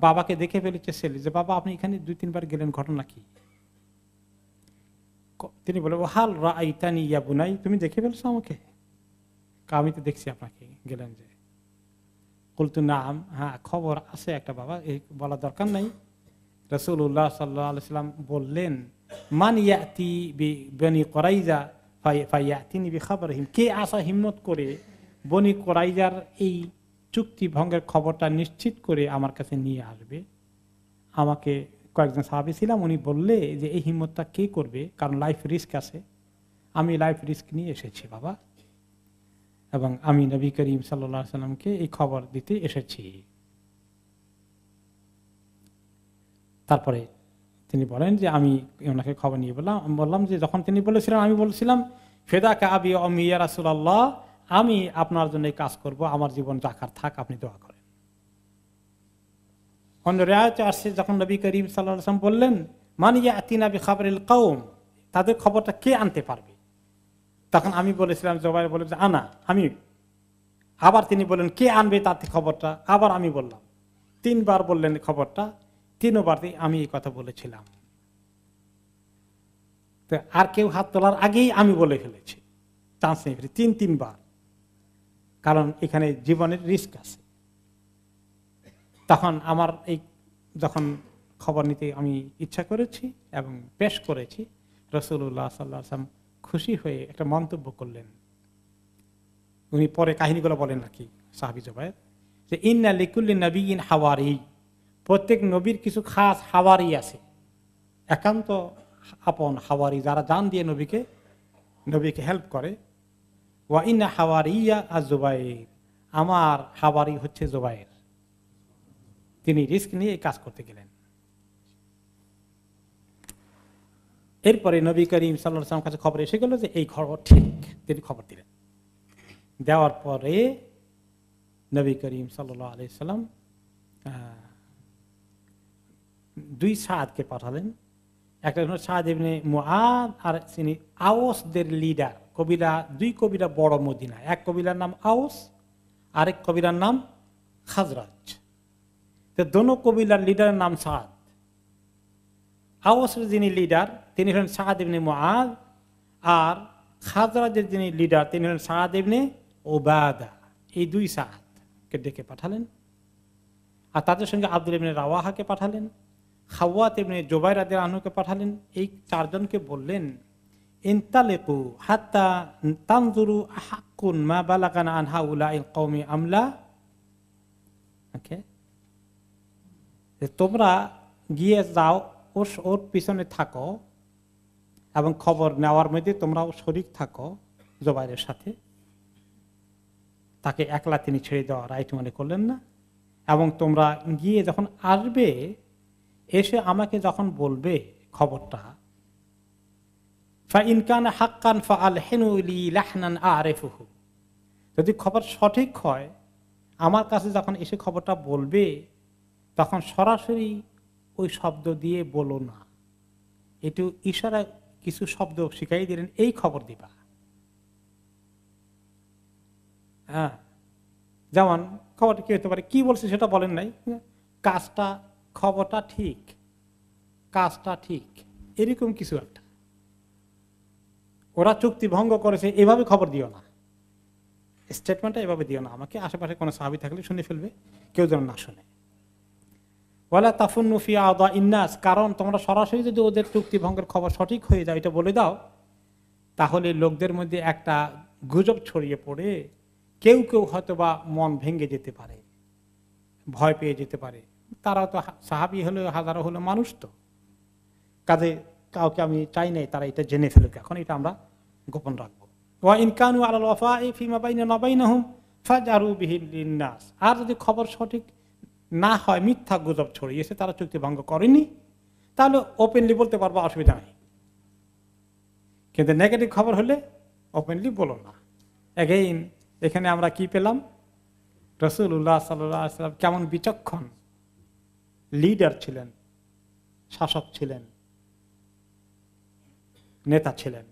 বাবাকে দেখে ফেলেছে ছেলে যে বাবা আপনি এখানে 2-3 বার গেলেন, ঘটনা কি? তিনি বলে হাল রাআইতানি ইয়া বুনাই, তুমি দেখে ফেলছো আমাকে? আমি তো দেখছি আপনাকে গেলেন যে। কুলতু নাম, হ্যাঁ খবর আছে একটা বাবা, এই বলা দরকার নাই। রাসূলুল্লাহ সাল্লাল্লাহু আলাইহি ওয়াসাল্লাম বললেন, মান ইয়াতি বনি কুরাইজা ফায়াতিনি বিখাবরিহিম, কে আসা হিম্মত করে বনি কুরাইজার এই চুক্তি ভঙ্গের খবরটা নিশ্চিত করে আমার কাছে নিয়ে আসবে। আমাকে কয়েকজন সাহাবী ছিলাম, উনি বললে যে এই হিম্মতটা কে করবে, কারণ লাইফ রিস্ক আছে। আমি লাইফ রিস্ক নিয়ে এসেছি বাবা, এবং আমি নবী করিম সাল্লাল্লাহু আলাইহি সাল্লামকে এই খবর দিতে এসেছি। তারপরে তিনি বলেন যে আমি ওনাকে খবর নিয়ে বললাম যে যখন তিনি বলেছিলেন, আমি বলেছিলাম ফেদাকা আবি ওয়া উম্মি ইয়া রাসূলুল্লাহ, আমি আপনার জন্য এই কাজ করব, আমার জীবন যাকার থাক, আপনি দোয়া করেন। অন্য রিওয়ায়াতে আসছে যখন নবী করিম সাল্লাল্লাহু আলাইহি ওয়াসাল্লাম বললেন মান ইয়াতিনা বিখাবরিল কওম, তাদের খবরটা কে আনতে পারবে, তখন আমি বলেছিলাম, জুবাইর বলে যে আনা, আমি। আবার তিনি বললেন কে আনবে তাতে খবরটা, আবার আমি বললাম। 3 বার বললেন খবরটা, 3 বারই আমি এই কথা বলেছিলাম। তো আর কেউ হাত তোলার আগেই আমি বলে ফেলেছি, চান্স নেই, 3 বার, কারণ এখানে জীবনের রিস্ক আছে। তখন আমার এই যখন খবর নিতে আমি ইচ্ছা করেছি এবং পেশ করেছি, রাসূলুল্লাহ সাল্লাল্লাহু আলাইহি ওয়াসাল্লাম খুশি হয়ে একটা মন্তব্য করলেন। উনি পরে কাহিনীগুলো বলেন নাকি সাহাবী জুবাইর, যে ইন্না লিকুল্লি নাবিয়্যিন হাওয়ারি, প্রত্যেক নবীর কিছু খাস হাওয়ারি আছে, একান্ত আপন হাওয়ারি, যারা জান দিয়ে নবীকে হেল্প করে। ওয়া ইন্না হাওয়ারিয়া আজ-জুবাইর, আমার হাওয়ারি হচ্ছে জুবাইর। তিনি রিস্ক নিয়ে এই কাজ করতে গেলেন। এরপরে নবী করিম সাল্লাল্লাহু আলাইহি ওয়াসাল্লাম কাছে খবর এসে গেল যে এই খবর ঠিক, তিনি খবর দিলেন। দেওয়ার পরে নবী করিম সাল্লাল্লাহু আলাইহি ওয়াসাল্লাম 2 সাহাবীকে পাঠালেন। একটা হলো সাদ ইবনে মুআদ, আর তিনি আওসদের লিডার, কবিলা 2 কবিলা বড় মদিনায়, এক কবিলার নাম আওস, আরেক কবিলার নাম খাজরাজ। তো দোনো কবিলার লিডারের নাম সাদ। আওসের যিনি লিডার তিনি হলেন সাদ ইবনে মুআদ, আর খাজরাজের যিনি লিডার তিনি হলেন সাদ ইবনে উবাদা। এই 2 সাহাবকে ডেকে পাঠালেন, আর তাদের সঙ্গে আব্দুল ইবনে রাওয়াহাকে পাঠালেন, খাওয়াত ইবনে জুবাইর রাদিয়াল্লাহু আনহুকে পাঠালেন। এই 4 জনকে বললেন ইনতালিকু হাত্তা তানজুরু আহাক্কুন মা বালাগানা আন হাউলাইল কওমি আমলা। ওকে, তোমরা গিয়ে যাও, ওর পিছনে থাকো এবং খবর নেওয়ার মধ্যে তোমরাও শরীক থাকো জুবাইরের সাথে। তাকে একলা তিনি ছেড়ে দেওয়া রাইট মনে করলেন না। এবং তোমরা গিয়ে যখন আসবে, এসে আমাকে যখন বলবে খবরটা, ফা ইন কানা হাক্কান ফাআলহিনু লি লাহনান আ'রিফুহু, যদি খবর সঠিক হয়, আমার কাছে যখন এসে খবরটা বলবে তখন সরাসরি ওই শব্দ দিয়ে বলো না, একটু ইশারা কিছু শব্দ শিখাই দিলেন, এই খবর দিবা। হ্যাঁ, যেমন খবরটা কি হতে পারে, কি বলছে সেটা বলেন নাই, কাজটা, খবরটা ঠিক, কাজটা ঠিক, এরকম কিছু একটা। ওরা চুক্তি ভঙ্গ করেছে, এভাবে খবর দিও না, স্টেটমেন্টটা এভাবে দিও না আমাকে, আশেপাশে কোনো সাহাবী থাকলে শুনে ফেলবে, কেউ যেন না শুনে। ওয়ালা তাফুন্নু ফি আদা ইন্নাস, কারণ তোমরা সরাসরি যদি ওদের চুক্তি ভঙ্গের খবর সঠিক হয়ে যায় এটা বলে দাও, তাহলে লোকদের মধ্যে একটা গুজব ছড়িয়ে পড়ে কেউ কেউ হয়তো বা মন ভেঙে যেতে পারে, ভয় পেয়ে যেতে পারে। তারা তো সাহাবী হলো, হাজারো হলো মানুষ, তো কাজে কাউকে আমি চাই নাই তারা এটা জেনে ফেলুক, এখন এটা আমরা গোপন রাখবো। ওয়া ইন কানু আলাল ওয়াফা'i ফিমা বাইনানা ওয়া বাইনাহুম ফাজআরু বিহি লিন-নাস, আর যদি খবর সঠিক না হয়, মিথ্যা গুজব ছড়িয়েছে, তারা চুক্তি ভঙ্গ করেনি, তাহলে ওপেনলি বলতে পারবো, অসুবিধা নেই। কিন্তু নেগেটিভ খবর হলে ওপেনলি বলো না। এগেইন এখানে আমরা কি পেলাম, রাসূলুল্লাহ সাল্লাল্লাহু আলাইহি ওয়াসাল্লাম কেমন বিচক্ষণ লিডার ছিলেন, শাসক ছিলেন, নেতা ছিলেন।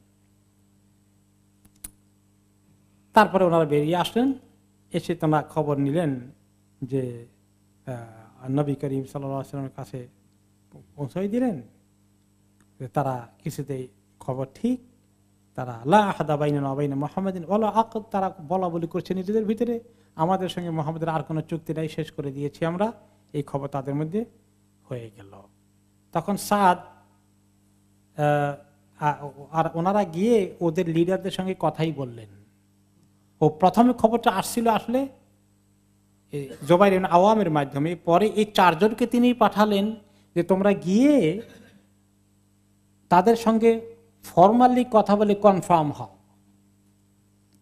তারপরে ওনারা বেরিয়ে আসলেন, এসে তোমরা খবর নিলেন যে নবী করিম সাল্লাল্লাহু আলাইহি ওয়াসাল্লামের কাছে পৌঁছাই দিলেন, তারা কিছুতেই খবর ঠিক, তারা লা আহাদা বাইনানা ওয়া বাইনা মুহাম্মাদিন ওয়ালা আকদ, তারা বলা বলি করছে নিজেদের ভিতরে, আমাদের সঙ্গে মুহাম্মদের আর কোনো চুক্তি নাই, শেষ করে দিয়েছি আমরা। এই খবর তাদের মধ্যে হয়ে গেল। তখন সাদ আর ওনারা গিয়ে ওদের লিডারদের সঙ্গে কথাই বললেন। ও প্রথমে খবরটা আসছিল আসলে জুবাইর ইবনে আওয়ামের মাধ্যমে, পরে এই চারজনকে তিনি পাঠালেন যে তোমরা গিয়ে তাদের সঙ্গে ফর্মালি কথা বলে কনফার্ম হও,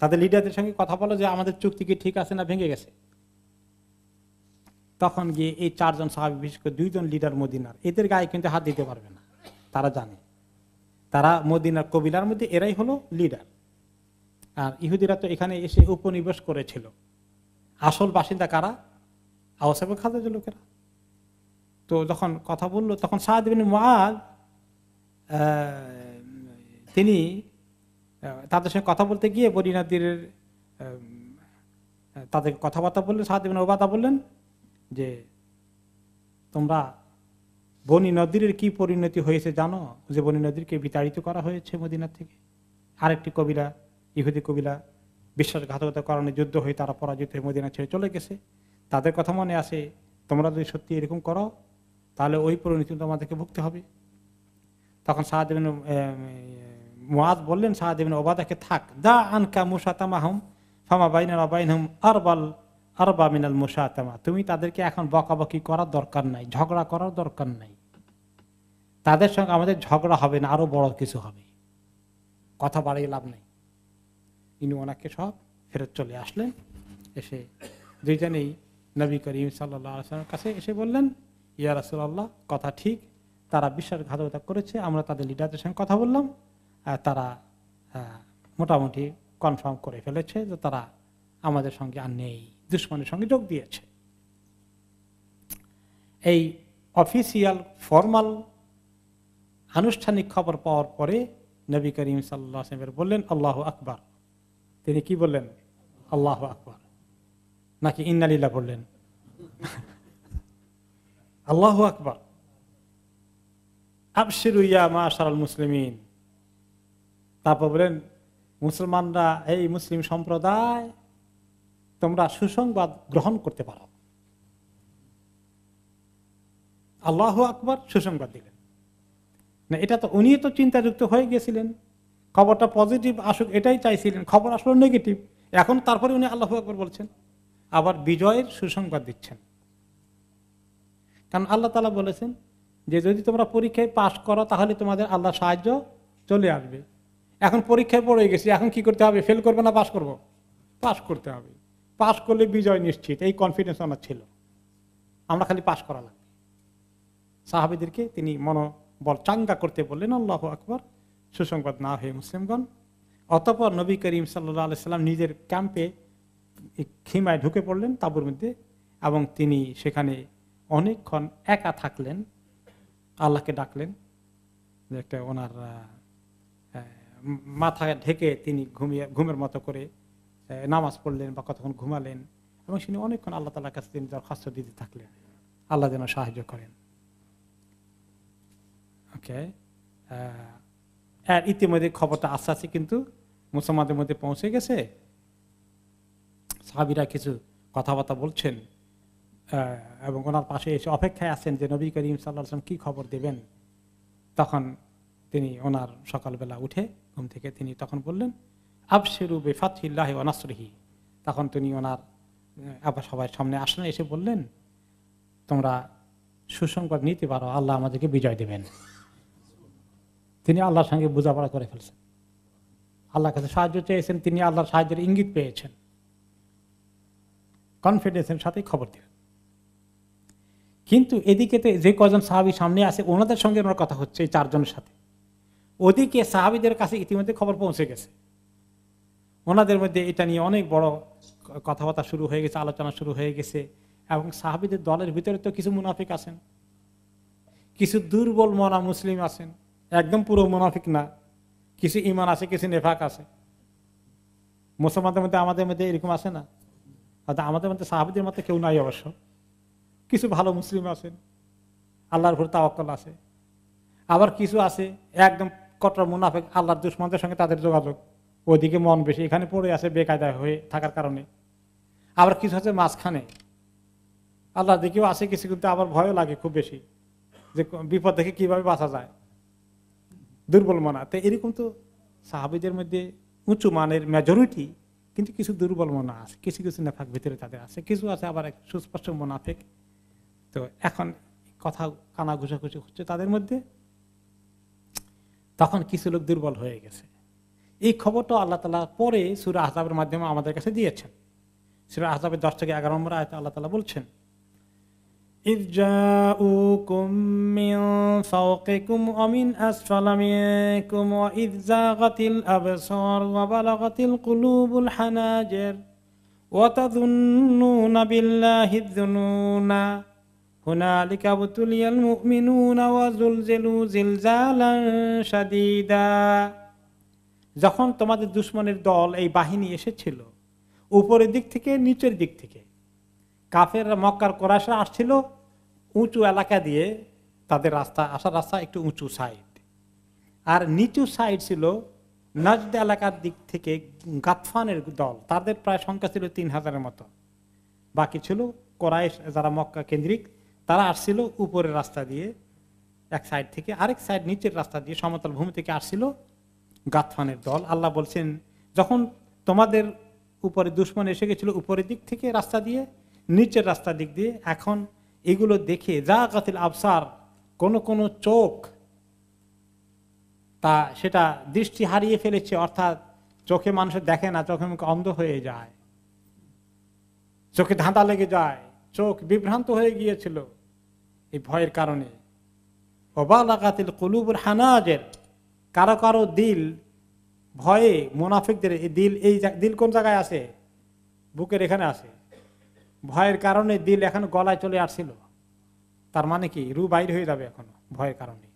তাদের লিডারদের সঙ্গে কথা বলো যে আমাদের চুক্তি কি ঠিক আছে না ভেঙে গেছে। তখন গিয়ে এই চারজন সাহাবী, বিশেষ করে দুইজন লিডার মদিনার, এদের গায়ে কিন্তু হাত দিতে পারবে না, তারা জানে তারা মদিনার কবিলার মধ্যে এরাই হলো লিডার। আর ইহুদিরা তো এখানে এসে উপনিবেশ করেছিল, আসল বাসিন্দা কারা? আওস এবং খাজরাজের লোকেরা। তো যখন কথা বললো তখন সাদ ইবনে মুআয তিনি তাদের সঙ্গে কথা বলতে গিয়ে বনী নদীরের তাদের কথাবার্তা বললেন। সাদ ইবনে উবাদা বললেন যে তোমরা বনী নদীরের কি পরিণতি হয়েছে জানো? যে বনী নদীরকে বিতাড়িত করা হয়েছে মদিনা থেকে। আরেকটি কবিরা, ইহুদি কবিরা, বিশ্বাসঘাতকতার কারণে যুদ্ধ হয়ে তারা পরাজিত হয়ে মদিনা ছেড়ে চলে গেছে। তাদের কথা মনে আসে, তোমরা যদি সত্যি এরকম করো তাহলে ওই পরিণতি তোমাদেরকে ভুগতে হবে। তখন সাদ ইবনে মুআয বললেন সাদ ইবনে উবাদাকে, থাক, দা আনকা মুশাতামাহুম ফামা বাইনানা ওয়া বাইনহুম আরবা মিনাল মুশাতামা। তুমি তাদেরকে এখন বকাবকি করার দরকার নাই, ঝগড়া করার দরকার নাই, তাদের সঙ্গে আমাদের ঝগড়া হবে না, আরো বড় কিছু হবে, কথা বাড়িয়ে লাভ নাই। ইনি ওনাকে সব ফেরত চলে আসলেন। এসে দুইজনেই নবী করিম সাল্লাল্লাহু আলাইহি ওয়াসাল্লামের কাছে এসে বললেন, ইয়া রাসূলুল্লাহ, কথা ঠিক, তারা বিশ্বাসঘাতকতা করেছে, আমরা তাদের লিডারদের সঙ্গে কথা বললাম, তারা মোটামুটি কনফার্ম করে ফেলেছে যে তারা আমাদের সঙ্গে আর নেই, দুশমনের সঙ্গে যোগ দিয়েছে। এই অফিসিয়াল ফর্মাল আনুষ্ঠানিক খবর পাওয়ার পরে নবী করিম সাল্লাল্লাহু আলাইহি ওয়াসাল্লাম বললেন আল্লাহু আকবার। তিনি কি বললেন? আল্লাহু আকবার, নাকি ইন্না লিল্লাহ বললেন? আল্লাহু আকবার। আবশিরু ইয়া মাশারাল মুসলিমিন। তারপর বলেন, মুসলমানরা, এই মুসলিম সম্প্রদায়, তোমরা সুসংবাদ গ্রহণ করতে পারো। আল্লাহু আকবার, সুসংবাদ দিলেন না। এটা তো উনি তো চিন্তাযুক্ত হয়ে গেছিলেন, খবরটা পজিটিভ আসুক এটাই চাইছিলেন, খবর আসলো নেগেটিভ। এখন তারপরে উনি আল্লাহু আকবার বলছেন, আবার বিজয়ের সুসংবাদ দিচ্ছেন। কারণ আল্লাহ তাআলা বলেছেন যে যদি তোমরা পরীক্ষায় পাশ করো তাহলে তোমাদের আল্লাহ সাহায্য চলে আসবে। এখন পরীক্ষায় পড়ে গেছি, এখন কি করতে হবে? ফেল করবো না পাশ করব? পাশ করতে হবে। পাশ করলে বিজয় নিশ্চিত, এই কনফিডেন্স আমার ছিল। আমরা খালি পাশ করা লাগবে। সাহাবীদেরকে তিনি মনোবল চাঙ্গা করতে বললেন আল্লাহু আকবার, সুসংবাদ না হয়ে মুসলিমগণ। অতঃপর নবী করিম সাল্লাল্লাহু আলাইহি সাল্লাম নিজের ক্যাম্পে খিমায় ঢুকে পড়লেন, তাঁবুর মধ্যে, এবং তিনি সেখানে অনেকক্ষণ একা থাকলেন, আল্লাহকে ডাকলেন। একটা ওনার মাথা ঢেকে তিনি ঘুমের মতো করে নামাজ পড়লেন বা কতক্ষণ ঘুমালেন, এবং তিনি অনেকক্ষণ আল্লাহ তাআলার কাছে তিনি দরখাস্ত দিতে থাকলেন, আল্লাহ যেন সাহায্য করেন। ওকে, ইতিমধ্যে খবরটা আস্তে আস্তে কিন্তু মুসলমানদের মধ্যে পৌঁছে গেছে। সাহাবীরা কিছু কথাবার্তা বলছেন এবং ওনার পাশে এসে অপেক্ষায় আছেন যে নবী করিম সাল্লাল্লাহু আলাইহি ওয়াসাল্লাম কি খবর দেবেন। তখন তিনি ওনার সকালবেলা উঠে ঘুম থেকে তিনি তখন বললেন আবশিরু বিফাতহিল্লাহি ওয়া নাসরিহি। তখন তিনি ওনার আবার সবাই সামনে আসলেন, এসে বললেন তোমরা সুসংবাদ নিতে পারো, আল্লাহ আমাদেরকে বিজয় দেবেন। তিনি আল্লাহর সঙ্গে বোঝাপড়া করে ফেলছেন, আল্লাহর কাছে সাহায্য চেয়েছেন, তিনি আল্লাহর সাহায্যের ইঙ্গিত পেয়েছেন, কনফিডেন্সের সাথে খবর দিলেন। কিন্তু এদিকে যে কজন সাহাবী সামনে আছে ওনাদের সঙ্গে ওনার কথা হচ্ছে এই চারজনের সাথে, ওদিকে সাহাবীদের কাছে ইতিমধ্যে খবর পৌঁছে গেছে। ওনাদের মধ্যে এটা নিয়ে অনেক বড় কথাবার্তা শুরু হয়ে গেছে, আলোচনা শুরু হয়ে গেছে। এবং সাহাবীদের দলের ভিতরে তো কিছু মুনাফিক আছেন, কিছু দুর্বল মনা মুসলিম আছেন, একদম পুরো মুনাফিক না, কিছু ঈমান আছে, কিছু নেফাক আছে। মুসলমানদের মধ্যে আমাদের মধ্যে এরকম আছে না? আমাদের মধ্যে সাহাবীদের মধ্যে কেউ নাই অবশ্য, কিছু ভালো মুসলিম আছেন, আল্লাহর উপর তাওয়াক্কুল আছে। আবার কিছু আছে একদম কট্টর মুনাফিক, আল্লাহর দুশমনদের সঙ্গে তাদের যোগাযোগ, ওইদিকে মন বেশি, এখানে পড়ে আছে বেকায়দা হয়ে থাকার কারণে। আবার কিছু আছে মাঝখানে, আল্লাহ দিকেও আসে কিছু, কিন্তু আবার ভয়ও লাগে খুব বেশি, যে বিপদ থেকে কিভাবে বাঁচা যায়, দুর্বল মনা। তো এরকম তো সাহাবীদের মধ্যে উঁচু মানের মেজরিটি, কিন্তু কিছু দুর্বল মনা আছে, কিছু কিছু নেফাক ভিতরে তাদের আছে, কিছু আছে আবার এক সুস্পষ্ট মোনাফেক। তো এখন কথা কানা ঘুষাঘুষি হচ্ছে তাদের মধ্যে, তখন কিছু লোক দুর্বল হয়ে গেছে। এই খবরটা আল্লাহ তাআলা পরে সূরা আহজাবের মাধ্যমে আমাদের কাছে দিয়েছেন। সূরা আহজাবের 10 থেকে 11 নম্বর আয়াতে আল্লাহ তাআলা বলছেন, إذ جاءوكم من فوقكم ومن أسفل منكم وإذ زاغت الأبصار وبلغت القلوب الحناجر وتظنون بالله الظنون هنالك ابتلي المؤمنون وزلزلوا زلزالا شديدا। যখন তোমাদের দুশমনের দল এই বাহিনী এসেছিল উপরের দিক থেকে নিচের দিক থেকে, কাফেররা মক্কার কোরাইশরা আসছিল উঁচু এলাকা দিয়ে, তাদের রাস্তা আসার রাস্তা একটু উঁচু সাইড, আর নিচু সাইড ছিল নাজদ এলাকার দিক থেকে গাতফানের দল, তাদের প্রায় সংখ্যা ছিল 3000-এর মতো। বাকি ছিল কোরাইশ যারা মক্কা কেন্দ্রিক, তারা আসছিল উপরের রাস্তা দিয়ে এক সাইড থেকে, আরেক সাইড নিচের রাস্তা দিয়ে সমতল ভূমি থেকে আসছিল গাতফানের দল। আল্লাহ বলছেন যখন তোমাদের উপরে দুশমন এসে গেছিল উপরের দিক থেকে রাস্তা দিয়ে, নিচের রাস্তা দিক দিয়ে, এখন এগুলো দেখে জাগাতিল আবসার, কোন কোন চোখ তা সেটা দৃষ্টি হারিয়ে ফেলেছে, অর্থাৎ চোখে মানুষের দেখে না, চোখে মুখে অন্ধ হয়ে যায়, চোখে ধাঁধা লেগে যায়, চোখ বিভ্রান্ত হয়ে গিয়েছিল এই ভয়ের কারণে। ওয়াবালাগাতিল কুলুবুল হানাজির, কারো কারো দিল ভয়ে, মুনাফিকদের এই দিল কোন জায়গায় আছে? বুকের এখানে আছে। ভয়ের কারণে দিল এখন গলায় চলে আসছিল, তার মানে কি রু বাইর হয়ে যাবে এখনো ভয়ের কারণে।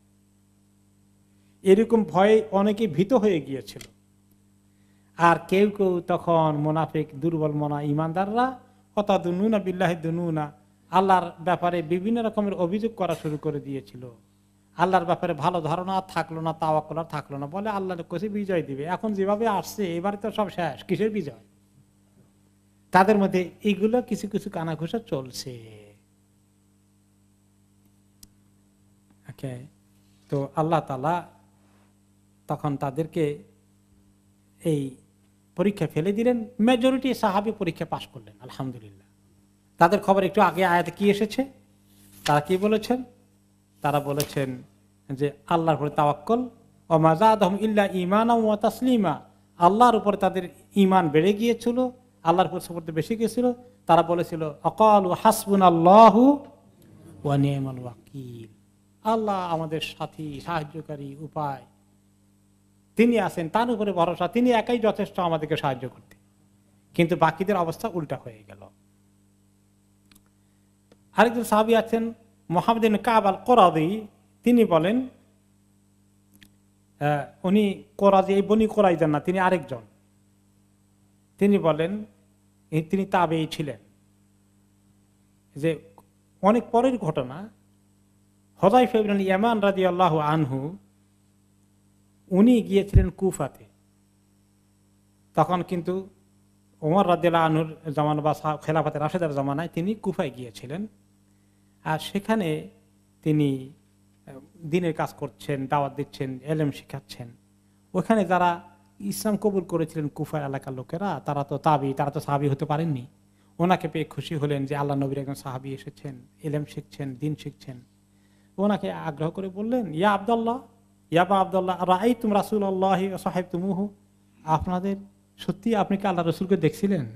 এরকম ভয়ে অনেকে ভীত হয়ে গিয়েছিল। আর কেউ কেউ তখন মুনাফিক দুর্বল মনা ইমানদাররা ওয়াতাদুন্নুনা বিল্লাহি দুনুনা, আল্লাহর ব্যাপারে বিভিন্ন রকমের অভিযোগ করা শুরু করে দিয়েছিল। আল্লাহর ব্যাপারে ভালো ধারণা থাকলো না, তাওয়াক্কুল থাকলো না, বলে আল্লাহর কাছে বিজয় দিবে, এখন যেভাবে আসছে এবারে তো সব শেষ, কিসের বিজয়? তাদের মধ্যে এইগুলো কিছু কিছু কানাঘুষা চলছে। তো আল্লাহ তাআলা তখন তাদেরকে এই পরীক্ষা ফেলে দিলেন। মেজরিটি সাহাবী পরীক্ষা পাশ করলেন, আলহামদুলিল্লাহ। তাদের খবর একটু আগে আয়াতে কি এসেছে, তারা কি বলেছেন? তারা বলেছেন যে আল্লাহর উপরে তাওয়াক্কুল, ওয়া মা যাদাহুম ইল্লা ঈমানাও ওয়া তাসলিমা, আল্লাহর উপরে তাদের ঈমান বেড়ে গিয়েছিল, আল্লাহর উপর সুবর্দ বেশি গিয়েছিল। তারা বলেছিল আকালু হাসবুনাল্লাহু ওয়া নি'মাল ওয়াকিল, আল্লাহ আমাদের সাথী, সাহায্যকারী, উপায়, তিনি আছেন, তার উপরে ভরসা, তিনি একাই যথেষ্ট আমাদেরকে সাহায্য করতে। কিন্তু বাকিদের অবস্থা উল্টা হয়ে গেল। আরেকজন সাহাবী আছেন মুহাম্মদ ইবনে কাব আল কুরাযী, তিনি বলেন, উনি কুরাযী, এই বনি কুরাইজা না, তিনি আরেকজন। তিনি বলেন, তিনি তাবেঈ ছিলেন, যে অনেক পরের ঘটনা। হুযায়ফা ইবনে ইয়ামান রাদিয়াল্লাহু আনহু উনি গিয়েছিলেন কুফাতে। তখন কিন্তু ওমর রাদিয়াল্লাহু আনহুর জামানা বা খেলাফতে রাশেদার জামানায় তিনি কুফায় গিয়েছিলেন। আর সেখানে তিনি দ্বীনের কাজ করছেন, দাওয়াত দিচ্ছেন, ইলম শিখাচ্ছেন। ওখানে যারা ইসলাম কবুল করেছিলেন কুফা এলাকার লোকেরা, তারা তো তাবি, তারা তো সাহাবী হতে পারেননি। ওনাকে পেয়ে খুশি হলেন যে আল্লাহ নবীর একজন সাহাবী এসেছেন, ইলম শিখছেন, দ্বীন শিখছেন। ওনাকে আগ্রহ করে বললেন, ইয়া আব্দুল্লাহ, ইয়াবা আব্দুল্লাহ, রাআইতুম রাসূলুল্লাহি ওয়া সাহিবতুমুহু, আপনাদের সত্যি আপনি কি আল্লাহ রসুলকে দেখছিলেন?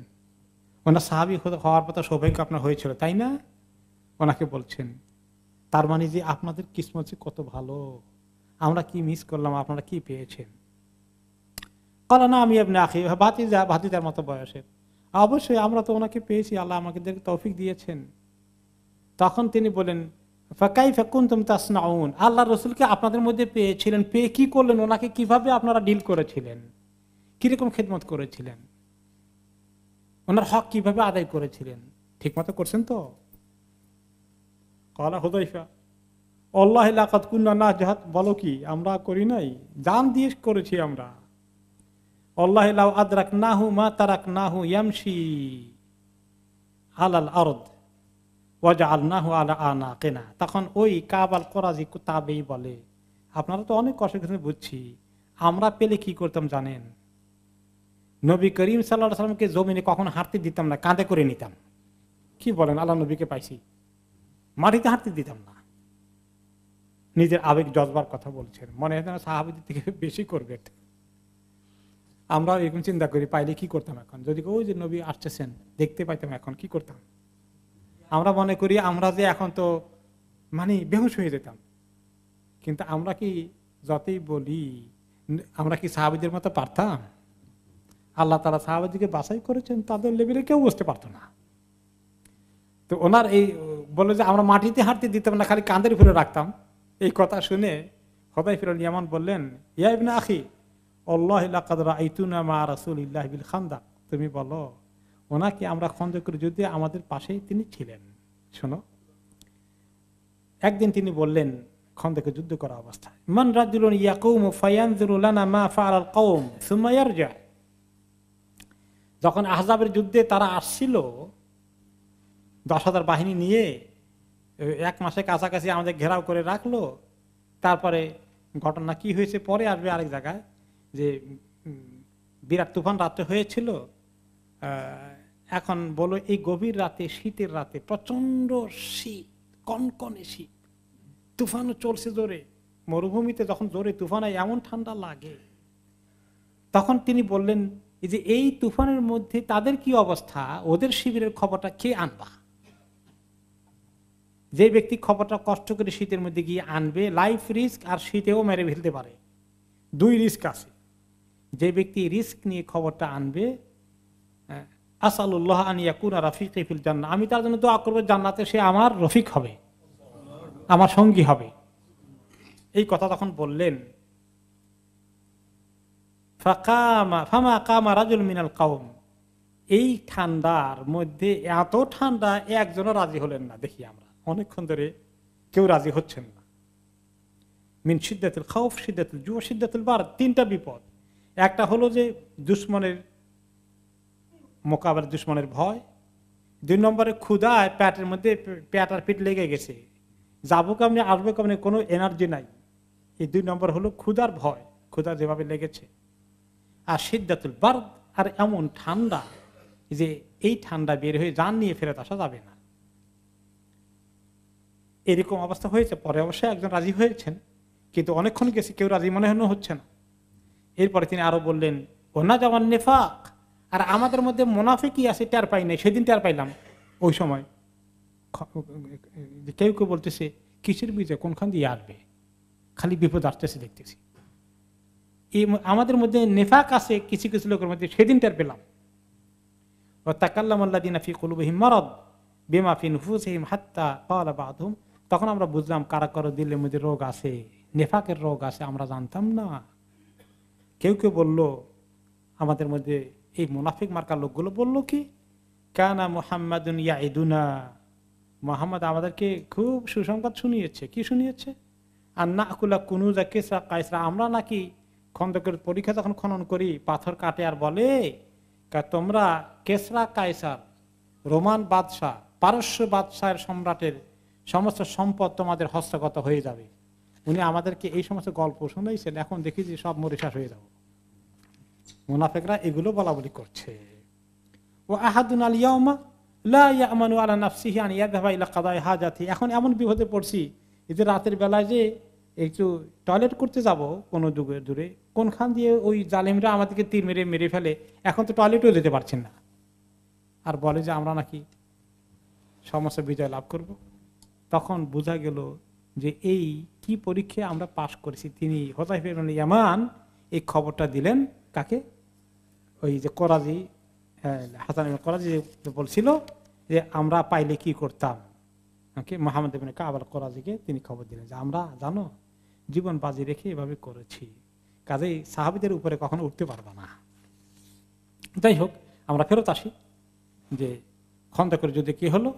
ওনার সাহাবী হওয়ার পর সৌভাগ্য আপনার হয়েছিল, তাই না? ওনাকে বলছেন, তার মানে যে আপনাদের কিসমত কত ভালো, আমরা কি মিস করলাম, আপনারা কি পেয়েছেন? কালা না, আমি ইবনে আখি, ভাতিজার মতো বয়সের, অবশ্যই আমরা তো ওনাকে পেয়েছি, আল্লাহ আমাকে তৌফিক দিয়েছেন। তখন তিনি বলেন, ফাকাইফা কুনতুম তাসনাউন, আল্লাহ রসুলকে আপনাদের মধ্যে পেয়েছিলেন, পেয়ে কি করলেন? ওনাকে কিভাবে আপনারা ডিল করেছিলেন? কিরকম খেদমত করেছিলেন? ওনার হক কিভাবে আদায় করেছিলেন? ঠিক মতো করছেন তো? কালা হুযায়ফা, আল্লাহি লাকাদ কুননা নাজহাদ, বলো কি আমরা করি নাই? জান দিয়ে করেছি আমরা। আল্লাহি লাউ আদরাকনাহু মা তারাকনাহু ইয়ামশি, আলাল আরদ ওয়াজআলনাহু আলা আনাকিনা। তখন ওই কাব আল কোরাজি তাবেই বলে, আপনারা তো অনেক কষ্ট করে বুঝছি, আমরা পেলে কি করতাম জানেন? নবী করিম সাল্লাল্লাহু আলাইহি ওয়াসাল্লামকে জমিনে কখন হাঁটতে দিতাম না, কাঁধে করে নিতাম। কি বলেন, আল্লাহ নবীকে পাইছি, মাটিতে হাঁটতে দিতাম না। নিজের আবেগ জজবার কথা বলছেন, মনে হয় যেন সাহাবীদের থেকে বেশি করবে। আমরা এরকম চিন্তা করি, পাইলে কি করতাম এখন, যদি ওই যে নবী আসতেছেন দেখতে পাইতাম এখন কি করতাম। আমরা মনে করি আমরা যে এখন তো মানে বেহুশ হয়ে যেতাম, কিন্তু আমরা কি যতই বলি, আমরা কি সাহাবীদের মতো পারতাম? আল্লাহ তাআলা সাহাবীদেরকে বাছাই করেছেন, তাদের লেভেলে কেউ বুঝতে পারতো না। তো ওনার এই বলে যে আমরা মাটিতে হাঁটতে দিতাম না, খালি কাঁধের উপরে রাখতাম, এই কথা শুনে হুযায়ফা ইবনে ইয়ামান বললেন, ইয়া ইবনে আখি আল্লাহি লাকাদ রাআইতুনা মা রাসূলিল্লাহি বিল খান্দাক, তুমি বলো ওনাকে আমরা খন্দকের যুদ্ধে আমাদের পাশেই তিনি ছিলেন। শোনো, একদিন তিনি বললেন খন্দকের যুদ্ধ করা অবস্থায়, মান রাজুলুন ইয়াকুমু ফায়ানজুরু লানা মা ফাআলাল কওম সুম্মা ইয়ারজা। যখন আহজাবের যুদ্ধে তারা আসছিল 10,000 বাহিনী নিয়ে, 1 মাসের কাছাকাছি আমাদের ঘেরাও করে রাখলো, তারপরে ঘটনা কি হয়েছে পরে আসবে আরেক জায়গায়, যে বিরাট তুফান রাত্রে হয়েছিল। এখন বলো এই গভীর রাতে, শীতের রাতে, প্রচন্ড শীত, কনকনে শীত, তুফানও চলছে জোরে, মরুভূমিতে যখন জোরে তুফান হয় এমন ঠান্ডা লাগে। তখন তিনি বললেন যে এই তুফানের মধ্যে তাদের কি অবস্থা, ওদের শিবিরের খবরটা কে আনবা? যে ব্যক্তি খবরটা কষ্ট করে শীতের মধ্যে গিয়ে আনবে, লাইফ রিস্ক আর শীতেও মেরে ফেলতে পারে, 2 রিস্ক আছে। যে ব্যক্তি রিস্ক নিয়ে খবরটা আনবে, আসালুল্লাহ আন ইয়াকুনা রাফিকি ফিল জান্নাহ, আমি তার জন্য দোয়া করব জান্নাতে সে আমার রফিক হবে, আমার সঙ্গী হবে। এই কথা তখন বললেন। ফামা কামা রাজুল মিনাল কওম, এই ঠান্ডার মধ্যে, এত ঠান্ডা, একজনও রাজি হলেন না। দেখি আমরা অনেকক্ষণ ধরে কেউ রাজি হচ্ছেন না। মিন শিদ্দাতুল খাউফ, শিদ্দাতুল জু, শিদ্দাতুল বারদ, 3টা বিপদ। একটা হলো যে দুশমনের মোকাবেলা, দুশমনের ভয়। 2 নম্বরে ক্ষুধায় পেটের মধ্যে পেট আর পিঠ লেগে গেছে, যাবো কেমনি আসবো কেমনি, কোনো এনার্জি নাই। এই 2 নম্বর হলো ক্ষুধার ভয়, ক্ষুধা যেভাবে লেগেছে। আর শিদ্দাতুল বারদ, আর এমন ঠান্ডা যে এই ঠান্ডা বের হয়ে জান নিয়ে ফেরত আসা যাবে না, এরকম অবস্থা হয়েছে। পরে অবশ্যই একজন রাজি হয়েছেন, কিন্তু অনেকক্ষণ গেছে কেউ রাজি মনে হচ্ছে না। এরপরে তিনি আরো বললেন, ওনা যেমন নেফাক, আর আমাদের মধ্যে মুনাফিকই আছে, টের পাই নাই, সেদিন টের পাইলাম। ওই সময় কেউ কেউ বলতেছে কিসের বিজয়, কোনখান দিয়ে আসবে, খালি বিপদ আসতেছে দেখতেছি। এই আমাদের মধ্যে নেফাক আছে কিছু কিছু লোকের মধ্যে, সেদিন টের পেলাম। ও তাকাল্লামু আল্লাযীনা ফী কুলুবিহিম মারাদ বিমা ফী নুফুসিহিম হাত্তা ক্বালা বা'দুহুম, তখন আমরা বুঝলাম কারা কারো দিলের মধ্যে রোগ আছে, নেফাকের রোগ আছে, আমরা জানতাম না। কেউ কেউ বলল আমাদের মধ্যে, এই মুনাফিক মার্কা লোকগুলো বলল কি, কানা মুহাম্মাদুন ইয়াইদুনা, মুহাম্মদ আমাদেরকে খুব সুসংবাদ শুনিয়েছে। কি শুনিয়েছে? আর নাকুলা কুনুজা কিসরা কায়সরা, আমরা নাকি খন্দকের পরীক্ষা যখন খনন করি পাথর কাটে আর বলে তোমরা কেসরা কায়সার, রোমান বাদশাহ, পারস্য বাদশাহের সম্রাটের সমস্ত সম্পদ তোমাদের হস্তগত হয়ে যাবে। উনি আমাদেরকে এই সমস্ত গল্প শুনাইছেন, এখন দেখি যে সব মরে শেষ হয়ে যাবো। মুনাফিকরা এগুলো বলা বলি করছে। ও আহাদুন আল ইয়াউমা লা ইয়ামানু আলা নাফসিহি আন ইয়াযহাবা ইলা কাদাই হাজাতি, এখন এমন বিপদে পড়ছি যে রাতের বেলায় যে একটু টয়লেট করতে যাব কোনো দূরে, কোনখান দিয়ে ওই জালিমরা আমাদেরকে তীর মেরে মেরে ফেলে, এখন তো টয়লেটেও যেতে পারছেন না। আর বলে যে আমরা নাকি সমস্ত বিজয় লাভ করব। তখন বোঝা গেল যে এই কি পরীক্ষায় আমরা পাশ করেছি। তিনি হুযায়ফা ইবনে ইয়ামান এই খবরটা দিলেন কাকে? ওই যে কোরাজি, হাসান ইবনে কোরাজি বলছিল যে আমরা পাইলে কি করতাম, মুহাম্মদ ইবনে কাব আল কোরাজিকে তিনি খবর দিলেন যে আমরা জানো জীবন বাজি রেখে এভাবে করেছি, কাজেই সাহাবীদের উপরে কখনো উঠতে পারবা না। যাই হোক, আমরা ফেরত আসি যে খন্দকের যুদ্ধে কি হলো।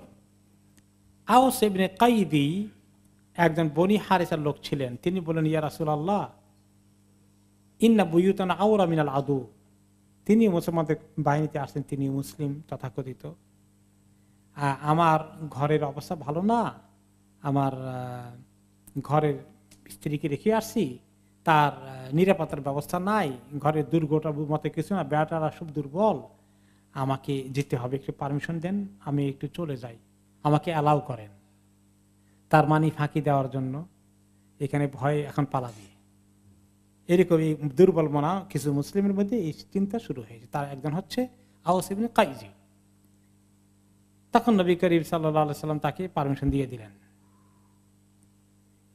আওস ইবনে কাইদি একজন বনি হারিসার লোক ছিলেন, তিনি বলেন, ইয়া রাসূলুল্লাহ ইন্না বুয়ুতানা আওরা মিনাল আদু, তিনি মুসলমানদের বাহিনীতে আসছেন, তিনি মুসলিম তথাকথিত। আমার ঘরের অবস্থা ভালো না, আমার ঘরের স্ত্রীকে রেখে আসছি, তার নিরাপত্তার ব্যবস্থা নাই, ঘরের দুর্গটার মতে কিছু না, বেড়াটারা সব দুর্বল, আমাকে যেতে হবে, একটু পারমিশন দেন, আমি একটু চলে যাই, আমাকে অ্যালাউ করেন। তার মানি ফাঁকি দেওয়ার জন্য এখানে ভয়ে এখন পালাবে, এরকম এই দুর্বল মনা কিছু মুসলিমের মধ্যে এই চিন্তা শুরু হয়েছে। তার একজন হচ্ছে আউস ইবনে কাইজি। তখন নবী করিম সাল্লাল্লাহু আলাইহি সাল্লাম তাকে পারমিশন দিয়ে দিলেন।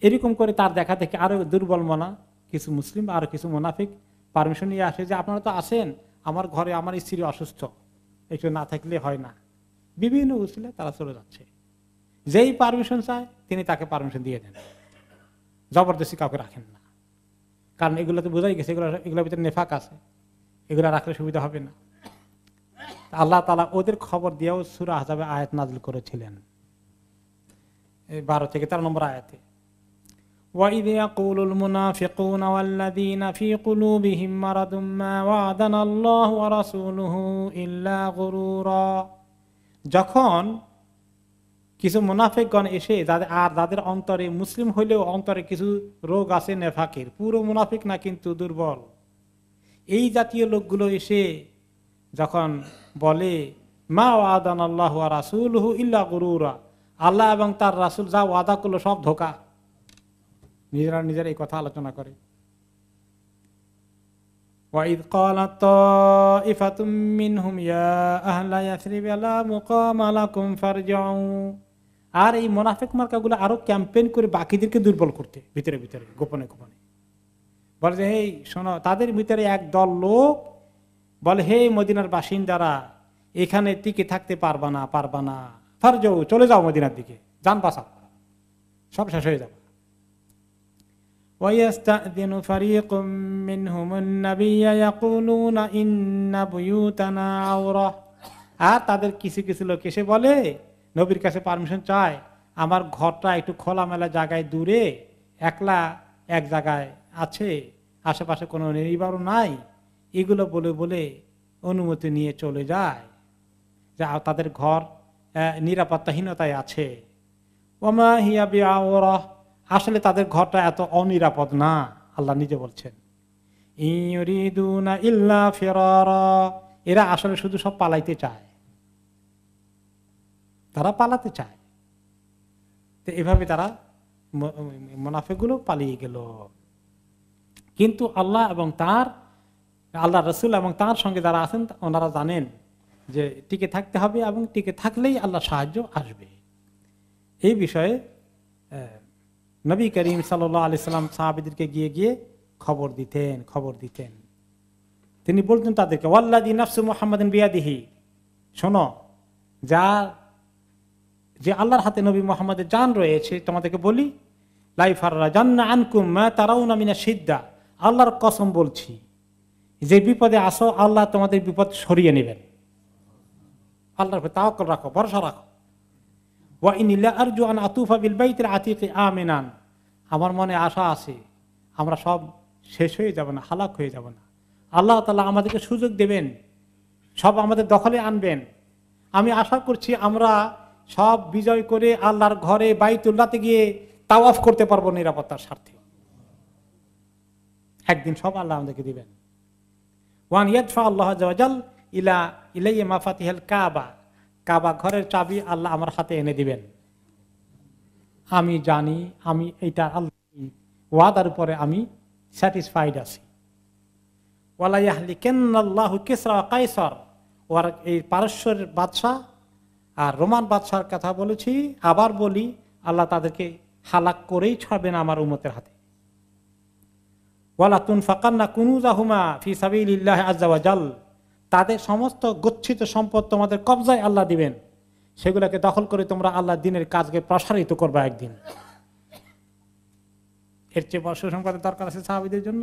এরকম করে তার দেখা থেকে আরো দুর্বল মনা কিছু মুসলিম, আরো কিছু মুনাফিক পারমিশন নিয়ে আসে যে আপনারা তো আসেন, আমার ঘরে আমার স্ত্রী অসুস্থ, একটু না থাকলে হয় না, বিভিন্ন উসিলে তারা চলে যাচ্ছে। যেই পারমিশন চায় তিনি তাকে পারমিশন দিয়ে দেন, জবরদস্তি কাউকে রাখেন না, কারণ এগুলো তো বোঝাই গেছে এগুলোর ভিতরে নেফাক আছে, এগুলো রাখলে সুবিধা হবে না। আল্লাহ তাআলা ওদের খবর দিয়েও সূরা আহজাবে আয়াত নাযিল করেছিলেন 12 থেকে 13 নম্বর আয়াতে, وَإِذْ يَقُولُ الْمُنَافِقُونَ وَالَّذِينَ فِي قُلُوبِهِم مَّرَضٌ مَّا وَعَدَنَا اللَّهُ وَرَسُولُهُ إِلَّا غُرُورًا। যখন কিছু মুনাফিকগণ এসে যাদের অন্তরে, মুসলিম হইলেও অন্তরে কিছু রোগ আছে নেফাকের, পুরো মুনাফিক না কিন্তু দুর্বল, এই জাতীয় লোকগুলো এসে যখন বলে মা ওয়াদানাল্লাহু ওয়া রাসূলুহু ইল্লা গুরুরা, আল্লাহ এবং তার রাসূল যা ওয়াদা করলো সব ধোঁকা, নিজেরা এই কথা আলোচনা করে। وَإِذْ قَالَتْ طَائِفَةٌ مِّنْهُمْ يَا أَهْلَ يَثْرِبَ لَا مُقَامَ لَكُمْ فَارْجِعُوا। আর এই মুনাফিক মার্কাগুলো আরো ক্যাম্পেইন করে বাকিদেরকে দুর্বল করতে, ভিতরে ভিতরে গোপনে গোপনে বলে যে এই শোনো, তাদের ভিতরে এক দল লোক বলে হে মদিনার বাসিন্দারা, এখানে টিকে থাকতে পারবা না, ফারজাউ, চলে যাও মদিনার দিকে, জান বাঁচাও, সব শেষ হয়ে যাবে। وَيَسْتَأْذِنُ فَرِيقٌ مِّنْهُمُ النَّبِيَّ يَقُولُونَ إِنَّ بُيُوتَنَا عَوْرَةٌ। আর তাদের কিছু কিছু লোক এসে বলে, নবীর কাছে পারমিশন চায়, আমার ঘরটা একটু খোলামেলা জায়গায় দূরে, একলা এক জায়গায় আছে, আশেপাশে কোনো নিবারও নাই, এগুলো বলে বলে অনুমতি নিয়ে চলে যায়, যা তাদের ঘর নিরাপত্তাহীনতায় আছে। ওমা হিয়া বিআওরাহ, আসলে তাদের ঘরটা এত অনিরাপদ না, আল্লাহ নিজে বলছেন। ইউরিদুনা ইল্লা ফিরারা, এরা আসলে শুধু সব পালাইতে চায়, তারা পালাতে চায়। তো এভাবে তারা মুনাফিকগুলো পালিয়ে গেল। কিন্তু আল্লাহ এবং আল্লাহ রাসূল এবং তার সঙ্গে যারা আছেন ওনারা জানেন যে টিকে থাকতে হবে, এবং টিকে থাকলেই আল্লাহ সাহায্য আসবে। এই বিষয়ে নবী করিম সাল্লাল্লাহু আলাইহি সাল্লাম সাহাবীদেরকে গিয়ে গিয়ে খবর দিতেন। তিনি বলতেন তাদেরকে, ওয়াল্লাযী নাফসু মুহাম্মাদিন বিয়াদিহি, শোনো, যে আল্লাহর হাতে নবী মুহাম্মদের জান রয়েছে, তোমাদেরকে বলি, লা ইয়াফরাজান্না আনকুম মা তারাউনা মিনাশ শিদ্দা, আল্লাহর কসম বলছি, যে বিপদে আসো আল্লাহ তোমাদের বিপদ সরিয়ে নেবেন। আল্লাহর উপর তাওয়াক্কুল রাখো, ভরসা রাখো। ওয়া ইন্নী লা আরজু আন আতুফা বিল বাইতিল আতীকি আমিনান, আমার মনে আশা আছে আমরা সব শেষ হয়ে যাব না, হালাক হয়ে যাব না। আল্লাহ তাআলা আমাদেরকে সুযোগ দেবেন, সব আমাদের দখলে আনবেন। আমি আশা করছি আমরা সব বিজয় করে আল্লাহর ঘরে বাইতুল্লাহতে গিয়ে তাওয়াফ করতে পারবো নিরাপত্তার স্বার্থে। একদিন সব আল্লাহ আমাদেরকে দিবেন। ওয়ান ইয়াদফা আল্লাহু আযজা ওয়া জাল ইলাইহি মাফাতিহাল কাবা, কাবা ঘরের চাবি আল্লাহ আমার হাতে এনে দিবেন। আমি জানি, আমি এইটা আল্লাহ ওয়াদার উপরে আমি স্যাটিসফাইড আছি। ওয়ালা ইয়াহলিকান্নাল্লাহু কিসরা ওয়া কায়সার, ওর এই পারস্যের বাদশা আর রোমান বাদশার কথা বলেছি, আবার বলি, আল্লাহ তাদেরকে হালাক করেই ছাড়বেন আমার উম্মতের হাতে। ওয়ালা তুনফাকান্না কুনুজাহুমা ফি সাবিলিল্লাহি আযজা ওয়া জাল, তাদের সমস্ত গচ্ছিত সম্পদ তোমাদের কবজায় আল্লাহ দিবেন, সেগুলোকে দখল করে তোমরা আল্লাহ দিনের কাজকে প্রসারিত করবে একদিন। এর চেয়ে বড় সুসংবাদের দরকার আছে সাহাবীদের জন্য?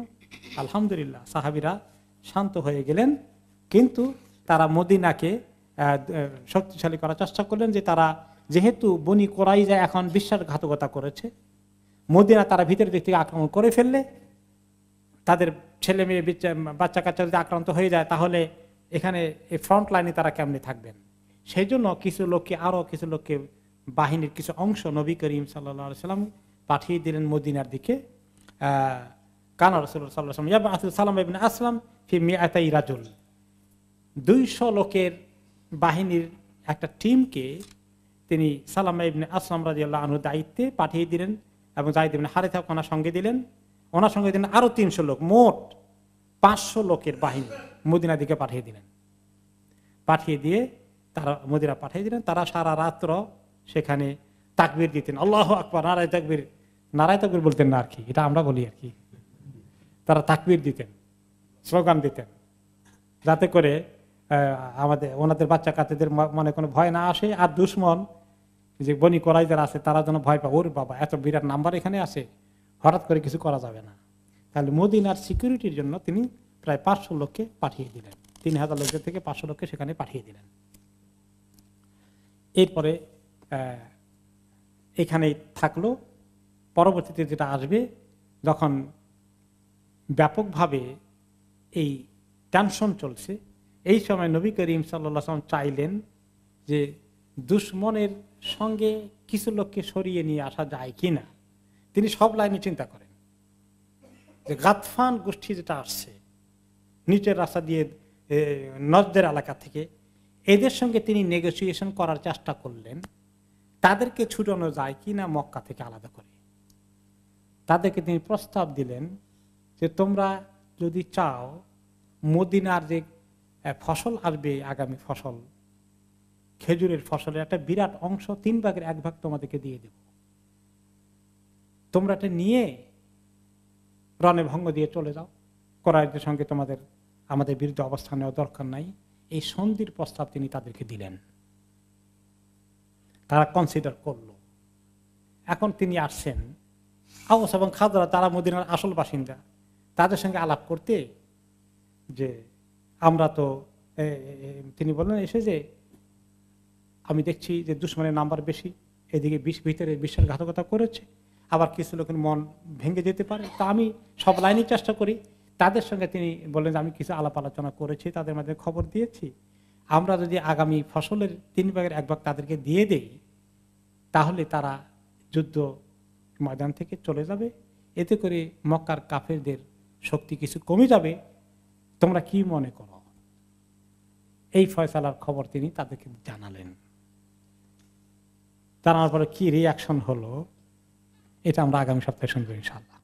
আলহামদুলিল্লাহ, সাহাবীরা শান্ত হয়ে গেলেন, কিন্তু তারা মদিনাকে শক্তিশালী করার চেষ্টা করলেন, যে তারা যেহেতু বনি কুরাইজা এখন বিশ্বাসঘাতকতা করেছে, মদিনা তারা ভিতরের দিক থেকে আক্রমণ করে ফেললে, তাদের ছেলে মেয়ে বাচ্চা কাচ্চা যদি আক্রান্ত হয়ে যায়, তাহলে এখানে এই ফ্রন্ট লাইনে তারা কেমনে থাকবেন, সেই জন্য কিছু লোককে বাহিনীর কিছু অংশ নবী করিম সাল্লাল্লাহু আলাইহি সাল্লাম পাঠিয়ে দিলেন মদিনার দিকে। কানা রাসূলুল্লাহ সাল্লাল্লাহু আলাইহি ওয়াসাল্লাম ইয়াবআসু সালাম ইবনে আসলাম ফি মিআতাই রাজুল, 200 লোকের বাহিনীর একটা টিমকে তিনি সালামা ইবনে আসলাম রাদিয়াল্লাহু আনহু দায়িত্বে পাঠিয়ে দিলেন এবং যায়েদ ইবনে হারিথা ওনার সঙ্গে দিলেন, ওনার সঙ্গে দিলেন আরো 300 লোক, মোট 500 লোকের বাহিনী মদিনা দিকে পাঠিয়ে দিলেন। পাঠিয়ে দিয়ে তারা মদিনা পাঠিয়ে দিলেন। তারা সারা রাত্র সেখানে তাকবীর দিতেন, আল্লাহু আকবার, নারায়ে তাকবীর। নারায়ে তাকবীর বলতেন না আর কি, এটা আমরা বলি আর কি। তারা তাকবীর দিতেন, স্লোগান দিতেন, যাতে করে ওনাদের বাচ্চা কাচ্চাদের মনে কোনো ভয় না আসে, আর দুশমন যে বনি কোরাইজার আছে তারা যেন ভয় পায়, ওর বাবা এত বিরাট নাম্বার এখানে আসে, হঠাৎ করে কিছু করা যাবে না। তাহলে মদিনার সিকিউরিটির জন্য তিনি প্রায় 500 লোককে পাঠিয়ে দিলেন, 3000 লোকের থেকে 500 লোককে সেখানে পাঠিয়ে দিলেন। এরপরে এখানেই থাকলো। পরবর্তীতে যেটা আসবে, যখন ব্যাপকভাবে এই টেনশন চলছে, এই সময় নবী করিম সাল্লাল্লাহু আলাইহি ওয়াসাল্লাম চাইলেন যে দুশমনের সঙ্গে কিছু লোককে সরিয়ে নিয়ে আসা যায় কিনা। তিনি সব লাইনে চিন্তা করেন যে গাতফান গোষ্ঠী যেটা আসছে নিচের রাস্তা দিয়ে নজদের এলাকা থেকে, এদের সঙ্গে তিনি নেগোসিয়েশন করার চেষ্টা করলেন, তাদেরকে ছুটানো যায় কিনা মক্কা থেকে আলাদা করে। তাদেরকে তিনি প্রস্তাব দিলেন যে তোমরা যদি চাও, মদিনার যে ফসল আসবে, আগামী ফসল, খেজুরের ফসলের একটা বিরাট অংশ, 1/3 তোমাদেরকে দিয়ে দেব, তোমরা এটা নিয়ে রণে ভঙ্গ দিয়ে চলে যাও, কুরাইশদের সঙ্গে আমাদের বিরুদ্ধে অবস্থান নেওয়া দরকার নাই। এই সন্ধির প্রস্তাব তিনি তাদেরকে দিলেন, তারা কনসিডার করলো। এখন তিনি আসছেন, আওস এবং খাজরা তারা মদিনার আসল বাসিন্দা, তাদের সঙ্গে আলাপ করতে, যে আমরা তো তিনি বললেন এসে যে আমি দেখছি যে দুশমনের নাম্বার বেশি, এদিকে ভিতরে বিশ্বাসঘাতকতা করেছে, আবার কিছু লোকের মন ভেঙে যেতে পারে, তা আমি সব লাইনই চেষ্টা করি। তাদের সঙ্গে তিনি বললেন যে আমি কিছু আলাপ আলোচনা করেছি, তাদের মধ্যে খবর দিয়েছি, আমরা যদি আগামী ফসলের 3/1 তাদেরকে দিয়ে দেই, তাহলে তারা যুদ্ধ ময়দান থেকে চলে যাবে, এতে করে মক্কার কাফেরদের শক্তি কিছু কমে যাবে, তোমরা কি মনে করো? এই ফয়সালার খবর তিনি তাদেরকে জানালেন। জানার পরে কি রিয়াকশন হলো, এটা আমরা আগামী সপ্তাহে শুনবো ইনশাআল্লাহ।